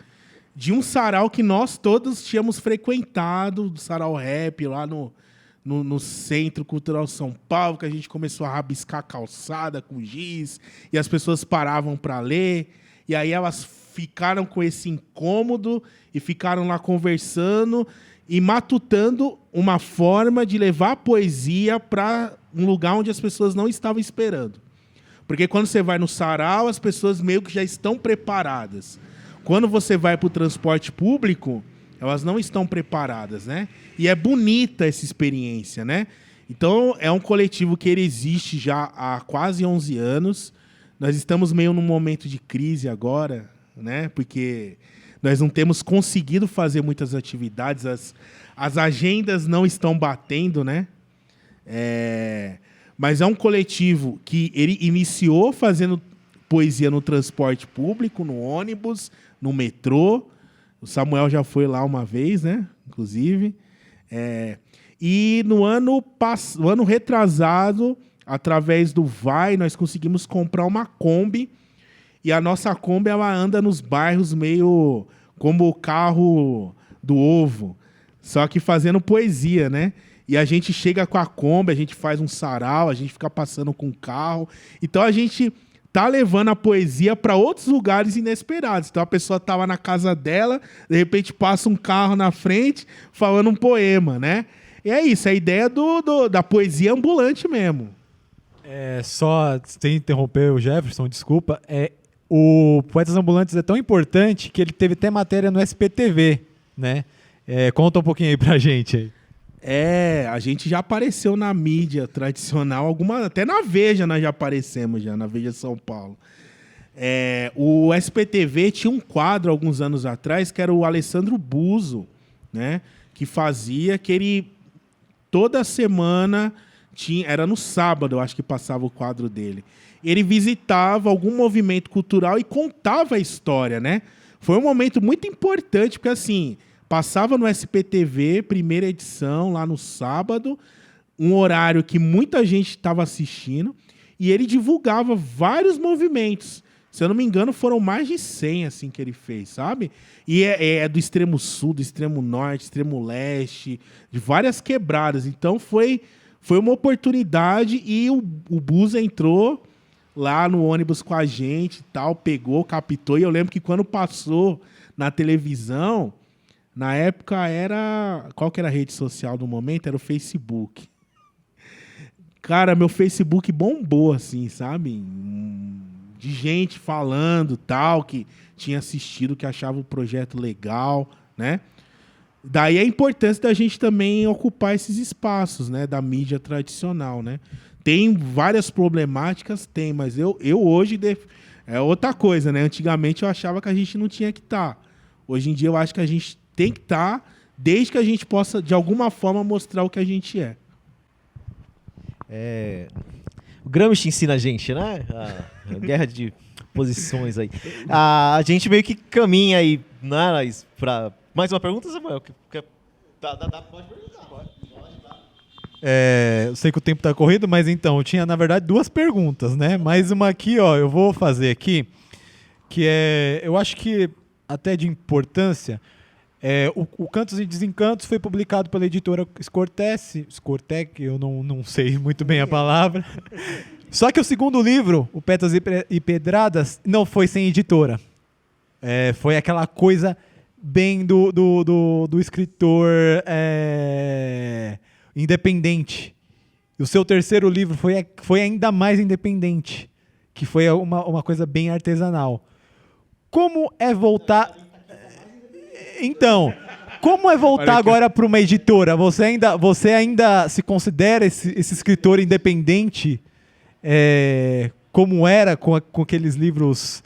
Speaker 2: de um sarau que nós todos tínhamos frequentado, do Sarau Rap, lá no Centro Cultural São Paulo, que a gente começou a rabiscar calçada com giz, e as pessoas paravam para ler, e aí elas ficaram com esse incômodo e ficaram lá conversando e matutando uma forma de levar a poesia para um lugar onde as pessoas não estavam esperando. Porque quando você vai no sarau, as pessoas meio que já estão preparadas. Quando você vai para o transporte público, elas não estão preparadas, né? E é bonita essa experiência, né? Então, é um coletivo que ele existe já há quase 11 anos. Nós estamos meio num momento de crise agora, né? Porque nós não temos conseguido fazer muitas atividades, as agendas não estão batendo, né? Mas é um coletivo que ele iniciou fazendo poesia no transporte público, no ônibus, no metrô. O Samuel já foi lá uma vez, né? Inclusive. E no ano retrasado, através do Vai, nós conseguimos comprar uma Kombi. E a nossa Kombi, ela anda nos bairros meio como o carro do ovo, só que fazendo poesia, né? E a gente chega com a Kombi, a gente faz um sarau, a gente fica passando com o carro. Então a gente tá levando a poesia para outros lugares inesperados. Então a pessoa tava na casa dela, de repente passa um carro na frente falando um poema, né? E é isso, é a ideia da poesia ambulante mesmo.
Speaker 3: Só sem interromper o Jefferson, desculpa. O Poetas Ambulantes é tão importante que ele teve até matéria no SPTV, né? Conta um pouquinho aí pra gente aí.
Speaker 2: A gente já apareceu na mídia tradicional, até na Veja nós já aparecemos, na Veja São Paulo. O SPTV tinha um quadro alguns anos atrás, que era o Alessandro Buzo, né? Que fazia, que ele toda semana, era no sábado, eu acho que passava o quadro dele. Ele visitava algum movimento cultural e contava a história, né? Foi um momento muito importante, porque assim, passava no SPTV, primeira edição, lá no sábado, um horário que muita gente estava assistindo, e ele divulgava vários movimentos. Se eu não me engano, foram mais de 100 assim, que ele fez, sabe? E é do extremo sul, do extremo norte, extremo leste, de várias quebradas. Então foi uma oportunidade e o Buzo entrou lá no ônibus com a gente e tal, pegou, captou. E eu lembro que quando passou na televisão, na época qual que era a rede social do momento? Era o Facebook. Cara, meu Facebook bombou, assim, sabe? De gente falando tal, que tinha assistido, que achava o projeto legal, né? Daí a importância da gente também ocupar esses espaços, né? Da mídia tradicional, né? Tem várias problemáticas, mas eu hoje... É outra coisa, né? Antigamente eu achava que a gente não tinha que estar. Hoje em dia eu acho que a gente tem que estar, desde que a gente possa, de alguma forma, mostrar o que a gente é.
Speaker 1: O Gramsci ensina a gente, né? A guerra de posições aí. A gente meio que caminha aí, né, para mais uma pergunta, Samuel? Pode perguntar.
Speaker 3: Eu sei que o tempo está corrido, mas então, eu tinha, na verdade, 2 perguntas, né? Mais uma aqui, ó, eu vou fazer aqui, que eu acho que até de importância, o Cantos e Desencantos foi publicado pela editora Scortec, eu não sei muito bem a palavra. Só que o segundo livro, o Pétalas e Pedradas, não foi sem editora. Foi aquela coisa bem do escritor independente. E o seu terceiro livro foi ainda mais independente, que foi uma coisa bem artesanal. Como é voltar... Então, como é voltar agora para uma editora? Você ainda se considera esse escritor independente, como era com aqueles livros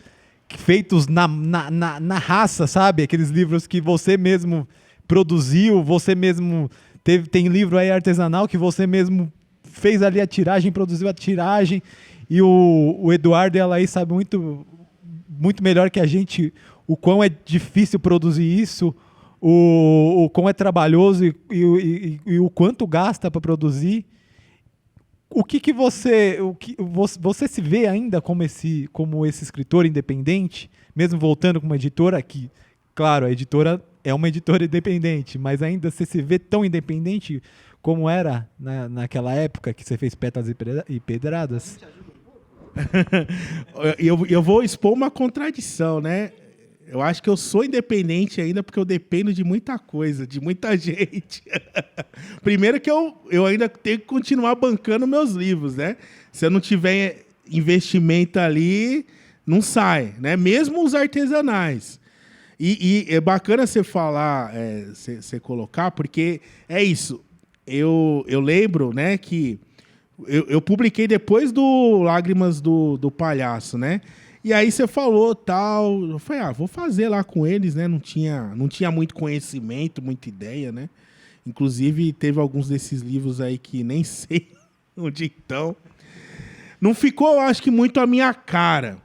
Speaker 3: feitos na raça, sabe? Aqueles livros que você mesmo produziu, você mesmo... Tem livro aí artesanal que você mesmo fez ali a tiragem, produziu a tiragem, e o Eduardo e a Laís sabem muito melhor que a gente o quão é difícil produzir isso, o quão é trabalhoso e o quanto gasta para produzir. Você se vê ainda como esse escritor independente, mesmo voltando com uma editora que, claro, a editora é uma editora independente, mas ainda você se vê tão independente como era naquela época que você fez Pétalas e Pedradas?
Speaker 2: Eu vou expor uma contradição, né? Eu acho que eu sou independente ainda porque eu dependo de muita coisa, de muita gente. Primeiro que eu ainda tenho que continuar bancando meus livros, né? Se eu não tiver investimento ali, não sai, né? Mesmo os artesanais. E é bacana você falar, você colocar, porque é isso. Eu lembro, né, que eu publiquei depois do Lágrimas do Palhaço, né? E aí você falou tal, eu falei, vou fazer lá com eles, né? Não tinha muito conhecimento, muita ideia, né? Inclusive, teve alguns desses livros aí que nem sei onde estão. Não ficou, eu acho que, muito a minha cara.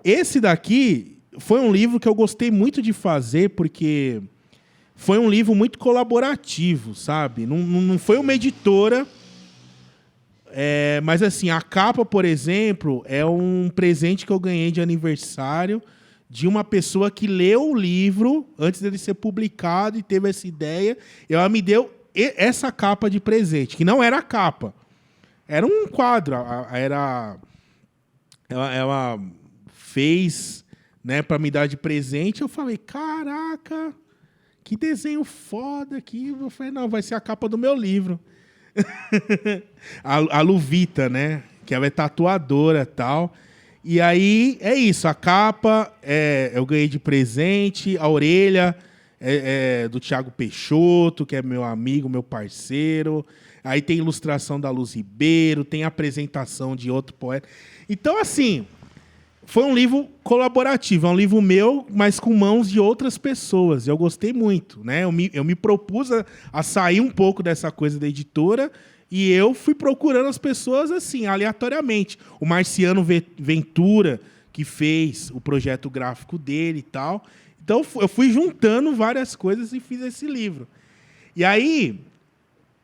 Speaker 2: Esse daqui foi um livro que eu gostei muito de fazer, porque foi um livro muito colaborativo, sabe? Não foi uma editora... mas assim, a capa, por exemplo, é um presente que eu ganhei de aniversário de uma pessoa que leu o livro antes dele ser publicado e teve essa ideia. E ela me deu essa capa de presente, que não era a capa. Era um quadro. Ela fez, né, para me dar de presente. Eu falei, caraca, que desenho foda aqui. Eu falei, não, vai ser a capa do meu livro. a Luvita, né? Que ela é tatuadora e tal. E aí é isso, a capa eu ganhei de presente, a orelha é do Thiago Peixoto, que é meu amigo, meu parceiro. Aí tem ilustração da Luz Ribeiro, tem apresentação de outro poeta. Então, assim, foi um livro colaborativo, é um livro meu, mas com mãos de outras pessoas. Eu gostei muito, né? Eu me propus a sair um pouco dessa coisa da editora e eu fui procurando as pessoas assim, aleatoriamente. O Marciano Ventura, que fez o projeto gráfico dele e tal. Então, eu fui juntando várias coisas e fiz esse livro. E aí,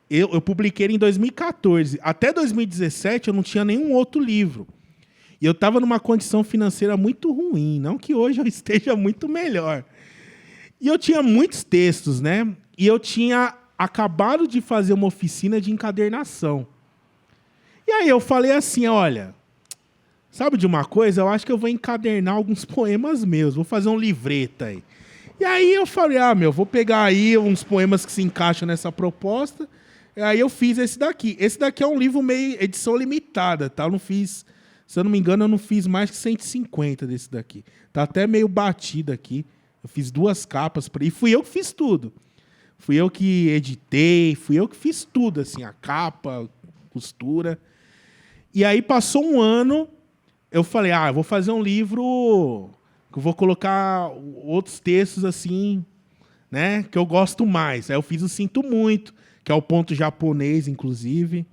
Speaker 2: eu publiquei ele em 2014. Até 2017, eu não tinha nenhum outro livro. E eu estava numa condição financeira muito ruim, não que hoje eu esteja muito melhor. E eu tinha muitos textos, né? E eu tinha acabado de fazer uma oficina de encadernação. E aí eu falei assim, olha, sabe de uma coisa? Eu acho que eu vou encadernar alguns poemas meus, vou fazer um livreto aí. E aí eu falei, vou pegar aí uns poemas que se encaixam nessa proposta. E aí eu fiz esse daqui. Esse daqui é um livro meio edição limitada, tá? Eu não fiz... Se eu não me engano, eu não fiz mais que 150 desse daqui. Tá até meio batido aqui. Eu fiz 2 capas. E fui eu que fiz tudo. Fui eu que editei, fui eu que fiz tudo, assim, a capa, costura. E aí passou um ano, eu falei, eu vou fazer um livro que eu vou colocar outros textos, assim, né, que eu gosto mais. Aí eu fiz o Sinto Muito, que é o ponto japonês, inclusive.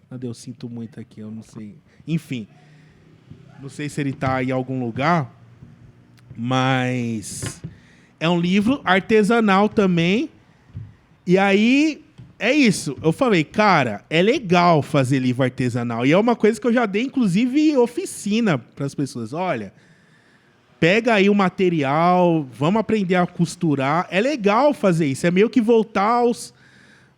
Speaker 2: Cadê o Sinto Muito aqui? Eu não sei. Enfim. Não sei se ele está em algum lugar, mas é um livro artesanal também. E aí, é isso. Eu falei, cara, é legal fazer livro artesanal. E é uma coisa que eu já dei, inclusive, oficina para as pessoas. Olha, pega aí o material, vamos aprender a costurar. É legal fazer isso. É meio que voltar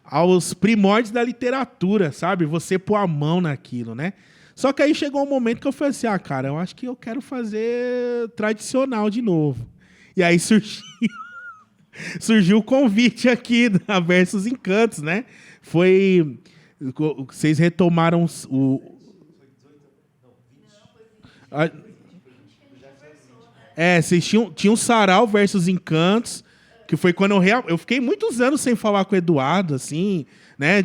Speaker 2: aos primórdios da literatura, sabe? Você pôr a mão naquilo, né? Só que aí chegou um momento que eu falei assim, cara, eu acho que eu quero fazer tradicional de novo. E aí surgiu o convite aqui da Versos Encantos, né? Vocês retomaram vocês tinham Sarau Versos Encantos, que foi quando eu fiquei muitos anos sem falar com o Eduardo, assim, né?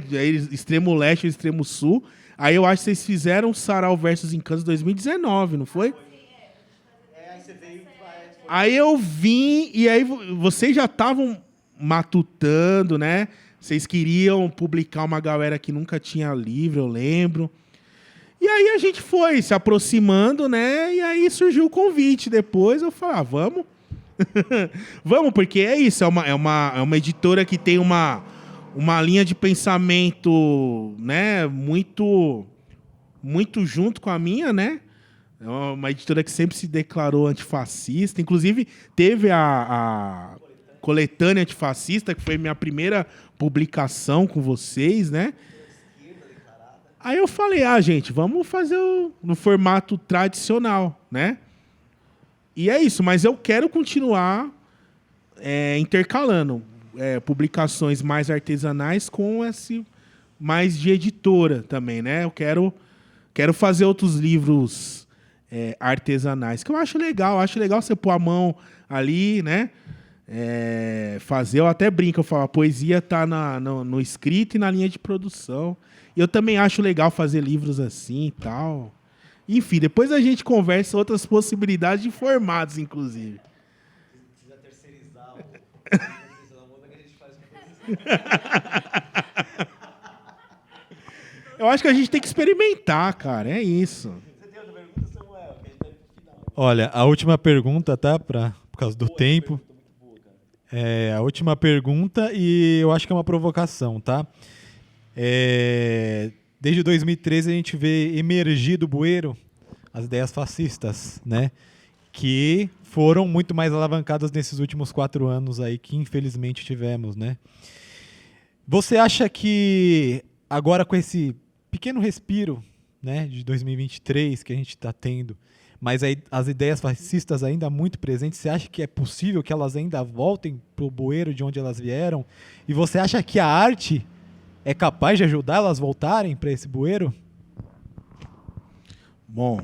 Speaker 2: Extremo Leste e Extremo Sul. Aí eu acho que vocês fizeram Sarau Versos Encantos 2019, não foi?
Speaker 1: Aí você veio...
Speaker 2: Aí eu vim, e aí vocês já estavam matutando, né? Vocês queriam publicar uma galera que nunca tinha livro, eu lembro. E aí a gente foi se aproximando, né? E aí surgiu o convite. Depois eu falei, vamos. Vamos, porque é isso. É uma editora que tem uma linha de pensamento, né? Muito junto com a minha, né? É uma editora que sempre se declarou antifascista. Inclusive, teve a Coletânea Antifascista, que foi minha primeira publicação com vocês, né? Aí eu falei, gente, vamos fazer no formato tradicional, né? E é isso, mas eu quero continuar intercalando publicações mais artesanais com esse mais de editora também, né? Eu quero fazer outros livros artesanais, que eu acho legal você pôr a mão ali, né? Fazer, eu até brinco, eu falo, a poesia tá no escrito e na linha de produção. E eu também acho legal fazer livros assim e tal. Enfim, depois a gente conversa outras possibilidades de formatos, inclusive. Precisa terceirizar o que a gente faz. Eu acho que a gente tem que experimentar, cara, é isso. Você tem outra pergunta, Samuel?
Speaker 3: Olha, a última pergunta, tá? Por causa do tempo. A última pergunta, e eu acho que é uma provocação, tá? Desde 2013 a gente vê emergir do bueiro as ideias fascistas, né? Que foram muito mais alavancadas nesses últimos 4 anos aí que infelizmente tivemos, né? Você acha que agora com esse pequeno respiro, né, de 2023 que a gente está tendo, mas aí as ideias fascistas ainda muito presentes, você acha que é possível que elas ainda voltem para o bueiro de onde elas vieram? E você acha que a arte é capaz de ajudar elas a voltarem para esse bueiro?
Speaker 2: Bom,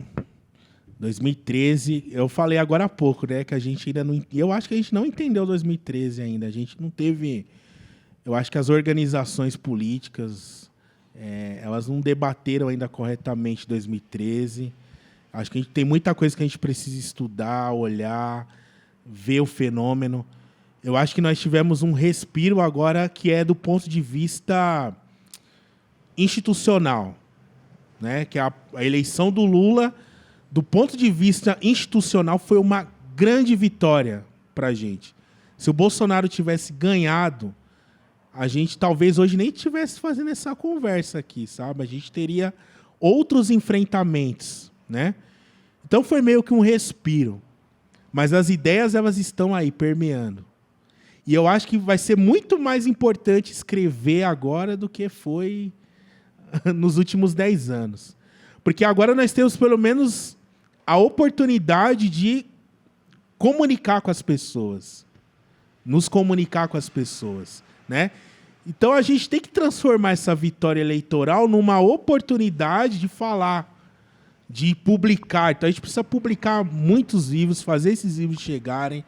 Speaker 2: 2013, eu falei agora há pouco, né, que a gente ainda não... Eu acho que a gente não entendeu 2013 ainda. A gente não teve... Eu acho que as organizações políticas, elas não debateram ainda corretamente 2013. Acho que a gente tem muita coisa que a gente precisa estudar, olhar, ver o fenômeno. Eu acho que nós tivemos um respiro agora que é do ponto de vista institucional, né? Que a eleição do Lula, do ponto de vista institucional, foi uma grande vitória para a gente. Se o Bolsonaro tivesse ganhado, a gente talvez hoje nem estivesse fazendo essa conversa aqui, sabe? A gente teria outros enfrentamentos, né? Então foi meio que um respiro. Mas as ideias, elas estão aí, permeando. E eu acho que vai ser muito mais importante escrever agora do que foi nos últimos 10 anos. Porque agora nós temos, pelo menos, a oportunidade de comunicar com as pessoas. Nos comunicar com as pessoas, né? Então a gente tem que transformar essa vitória eleitoral numa oportunidade de falar, de publicar. Então a gente precisa publicar muitos livros, fazer esses livros chegarem.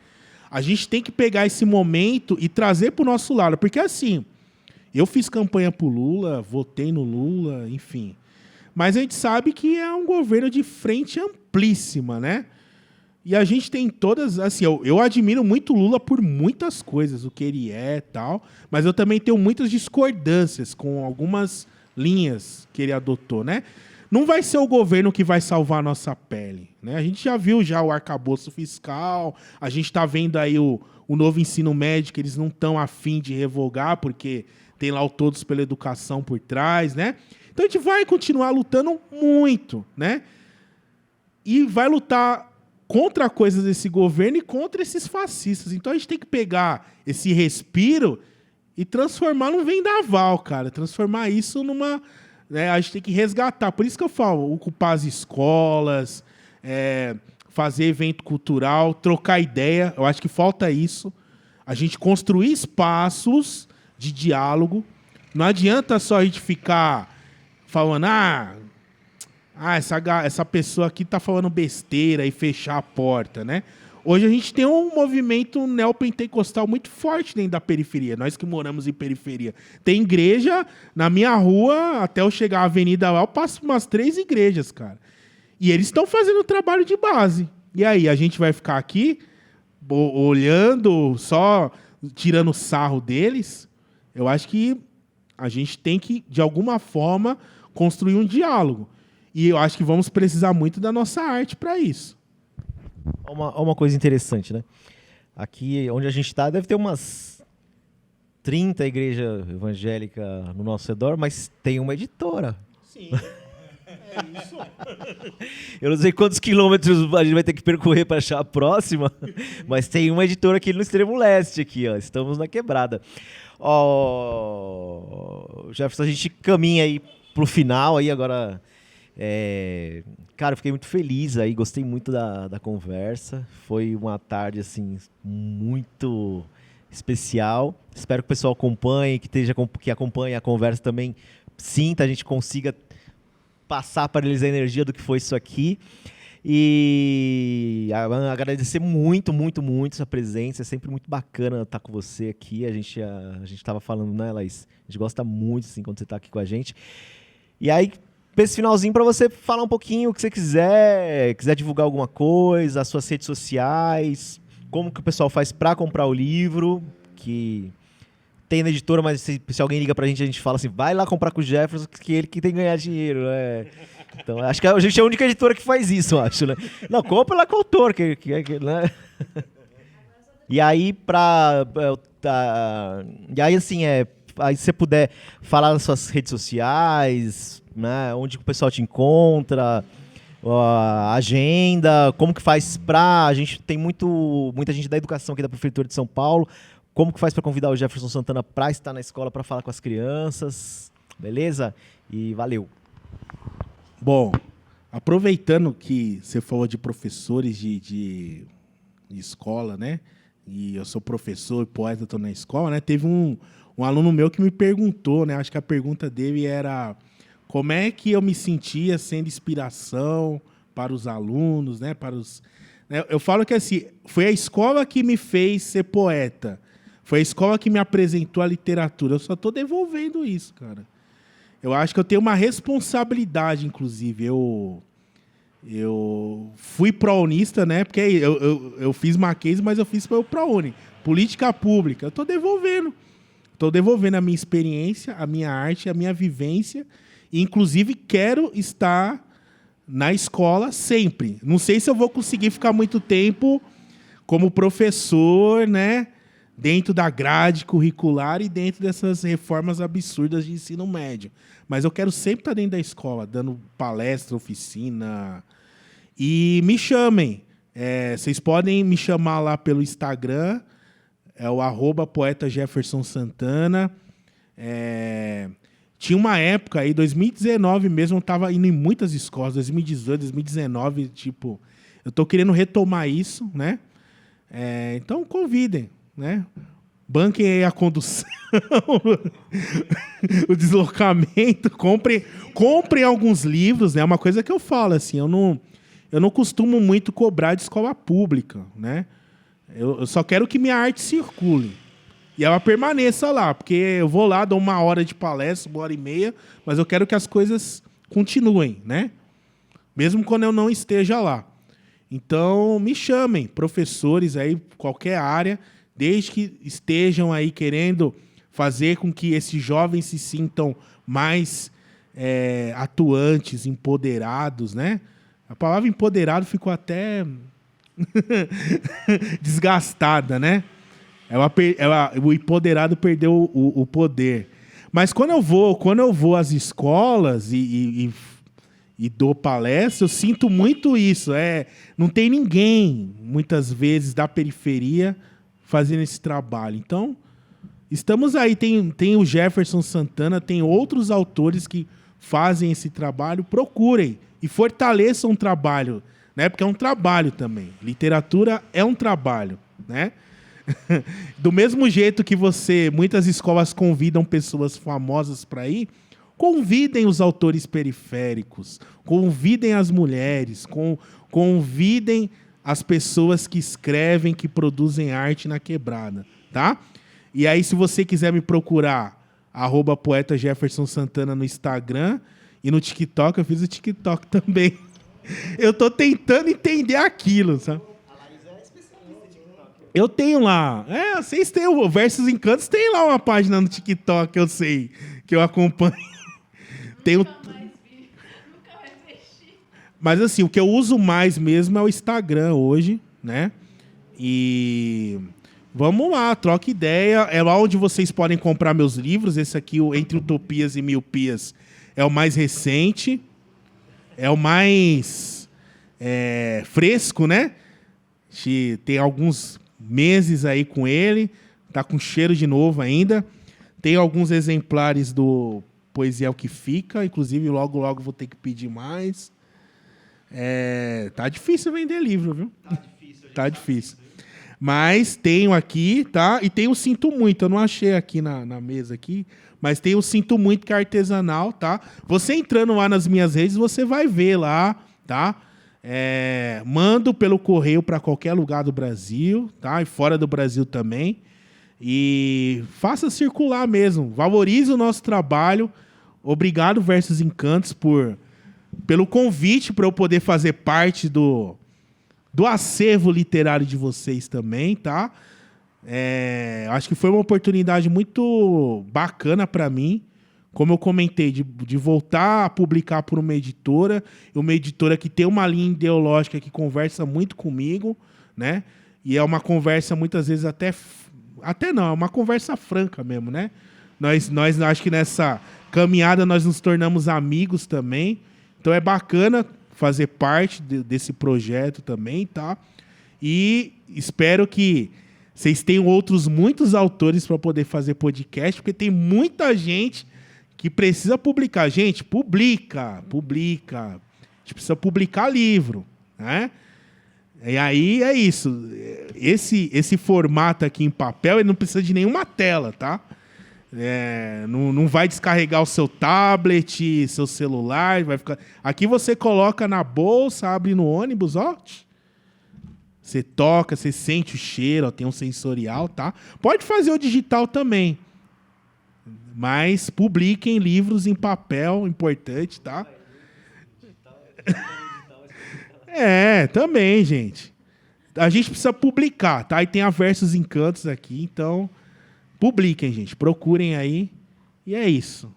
Speaker 2: A gente tem que pegar esse momento e trazer para o nosso lado. Porque assim, eu fiz campanha para o Lula, votei no Lula, enfim. Mas a gente sabe que é um governo de frente amplíssima, né? E a gente tem todas... Assim, eu admiro muito o Lula por muitas coisas, o que ele é e tal, mas eu também tenho muitas discordâncias com algumas linhas que ele adotou, né? Não vai ser o governo que vai salvar a nossa pele, né? A gente já viu o arcabouço fiscal, a gente está vendo aí o novo ensino médio, que eles não estão a fim de revogar, porque tem lá o Todos pela Educação por trás, né? Então a gente vai continuar lutando muito, né? E vai lutar contra coisas desse governo e contra esses fascistas. Então a gente tem que pegar esse respiro e transformar num vendaval, cara. Transformar isso numa... Né, a gente tem que resgatar. Por isso que eu falo, ocupar as escolas, fazer evento cultural, trocar ideia. Eu acho que falta isso. A gente construir espaços de diálogo. Não adianta só a gente ficar falando... essa pessoa aqui está falando besteira e fechar a porta, né? Hoje a gente tem um movimento neopentecostal muito forte dentro da periferia. Nós que moramos em periferia. Tem igreja na minha rua, até eu chegar à avenida lá, eu passo umas 3 igrejas, cara. E eles estão fazendo trabalho de base. E aí, a gente vai ficar aqui olhando, só tirando sarro deles? Eu acho que a gente tem que, de alguma forma, construir um diálogo. E eu acho que vamos precisar muito da nossa arte para isso.
Speaker 1: Uma coisa interessante, né? Aqui onde a gente está, deve ter umas 30 igrejas evangélicas no nosso redor, mas tem uma editora.
Speaker 2: Sim, é isso.
Speaker 1: Eu não sei quantos quilômetros a gente vai ter que percorrer para achar a próxima, mas tem uma editora aqui no extremo leste, aqui, ó. Estamos na quebrada. Ó, Jefferson, a gente caminha aí pro final aí agora. Cara, eu fiquei muito feliz aí, gostei muito da conversa. Foi uma tarde assim muito especial. Espero que o pessoal acompanhe, que acompanhe a conversa também, sinta, a gente consiga passar para eles a energia do que foi isso aqui. E agradecer muito, muito, muito essa presença. É sempre muito bacana estar com você aqui. A gente estava falando, né, Laís? A gente gosta muito assim, quando você está aqui com a gente. E aí, esse finalzinho para você falar um pouquinho o que você quiser divulgar alguma coisa, as suas redes sociais, como que o pessoal faz para comprar o livro, que tem na editora, mas se alguém liga pra gente, a gente fala assim, vai lá comprar com o Jefferson, que ele que tem que ganhar dinheiro, né? Então, acho que a gente é a única editora que faz isso, eu acho, né? Não, compra lá com o autor, né? E aí, e aí, assim, aí se você puder falar nas suas redes sociais, né? Onde o pessoal te encontra, a agenda, como que faz a gente tem muita gente da educação aqui da Prefeitura de São Paulo, como que faz para convidar o Jefferson Santana para estar na escola, para falar com as crianças, beleza? E valeu.
Speaker 2: Bom, aproveitando que você falou de professores de escola, né? E eu sou professor e poeta, estou na escola, né? Teve um aluno meu que me perguntou, né? Acho que a pergunta dele era como é que eu me sentia sendo inspiração para os alunos, né? Eu falo que assim, foi a escola que me fez ser poeta. Foi a escola que me apresentou a literatura. Eu só estou devolvendo isso, cara. Eu acho que eu tenho uma responsabilidade, inclusive. Eu fui prounista, né? Porque eu fiz Mackenzie, mas eu fiz pelo ProUni. Política pública. Eu estou devolvendo. Estou devolvendo a minha experiência, a minha arte, a minha vivência. E, inclusive, quero estar na escola sempre. Não sei se eu vou conseguir ficar muito tempo como professor, né? Dentro da grade curricular e dentro dessas reformas absurdas de ensino médio. Mas eu quero sempre estar dentro da escola, dando palestra, oficina. E me chamem. Vocês podem me chamar lá pelo Instagram, é o @poeta Jefferson Santana. Tinha uma época aí, 2019 mesmo, eu estava indo em muitas escolas, 2018, 2019, tipo, eu estou querendo retomar isso, né? Então convidem, né? Banquem aí a condução, o deslocamento, comprem alguns livros, né? Uma coisa que eu falo, assim, eu não costumo muito cobrar de escola pública, né? Eu só quero que minha arte circule. E ela permaneça lá, porque eu vou lá, dou 1 hora de palestra, 1h30, mas eu quero que as coisas continuem, né? Mesmo quando eu não esteja lá. Então, me chamem, professores aí, qualquer área, desde que estejam aí querendo fazer com que esses jovens se sintam mais atuantes, empoderados, né? A palavra empoderado ficou até desgastada, né? O empoderado perdeu o poder. Mas quando eu vou às escolas e dou palestra, eu sinto muito isso. Não tem ninguém, muitas vezes, da periferia fazendo esse trabalho. Então, estamos aí. Tem o Jefferson Santana, tem outros autores que fazem esse trabalho. Procurem e fortaleçam o trabalho, né? Porque é um trabalho também. Literatura é um trabalho, né? Do mesmo jeito que muitas escolas convidam pessoas famosas para ir, convidem os autores periféricos, convidem as mulheres, convidem as pessoas que escrevem, que produzem arte na quebrada, tá? E aí, se você quiser me procurar, @poeta Jefferson Santana no Instagram e no TikTok, eu fiz o TikTok também. Eu tô tentando entender aquilo, sabe? Eu tenho lá. Vocês têm o Versus Encantos, tem lá uma página no TikTok que eu sei, que eu acompanho. Tem o... Mas assim, o que eu uso mais mesmo é o Instagram hoje, né? E vamos lá, troca ideia. É lá onde vocês podem comprar meus livros. Esse aqui, o Entre Utopias e Miopias, é o mais recente. É o mais fresco, né? Tem alguns meses aí com ele. Tá com cheiro de novo ainda. Tem alguns exemplares do Poesia é o que Fica. Inclusive, logo, logo vou ter que pedir mais. Tá difícil vender livro, viu? Tá difícil. Mas tenho aqui, tá? E tem o Sinto Muito. Eu não achei aqui na mesa aqui, mas tem o Sinto Muito, que é artesanal, tá? Você entrando lá nas minhas redes, você vai ver lá, tá? Mando pelo correio para qualquer lugar do Brasil, tá? E fora do Brasil também. E faça circular mesmo. Valorize o nosso trabalho. Obrigado, Versus Encantos, pelo convite para eu poder fazer parte do acervo literário de vocês também, tá? Acho que foi uma oportunidade muito bacana para mim, como eu comentei, de voltar a publicar por uma editora que tem uma linha ideológica que conversa muito comigo, né? E é uma conversa muitas vezes até não, é uma conversa franca mesmo, né? Nós acho que nessa caminhada nós nos tornamos amigos também. Então é bacana fazer parte desse projeto também, tá? E espero que vocês tenham muitos autores para poder fazer podcast, porque tem muita gente que precisa publicar. Gente, publica. A gente precisa publicar livro, né? E aí é isso. Esse formato aqui em papel, ele não precisa de nenhuma tela, tá? Não vai descarregar o seu tablet, seu celular, vai ficar. Aqui você coloca na bolsa, abre no ônibus, ó. Você toca, você sente o cheiro, ó, tem um sensorial, tá? Pode fazer o digital também. Mas publiquem livros em papel, importante, tá? Também, gente. A gente precisa publicar, tá? E tem a Versus Encantos aqui, então publiquem, gente. Procurem aí. E é isso.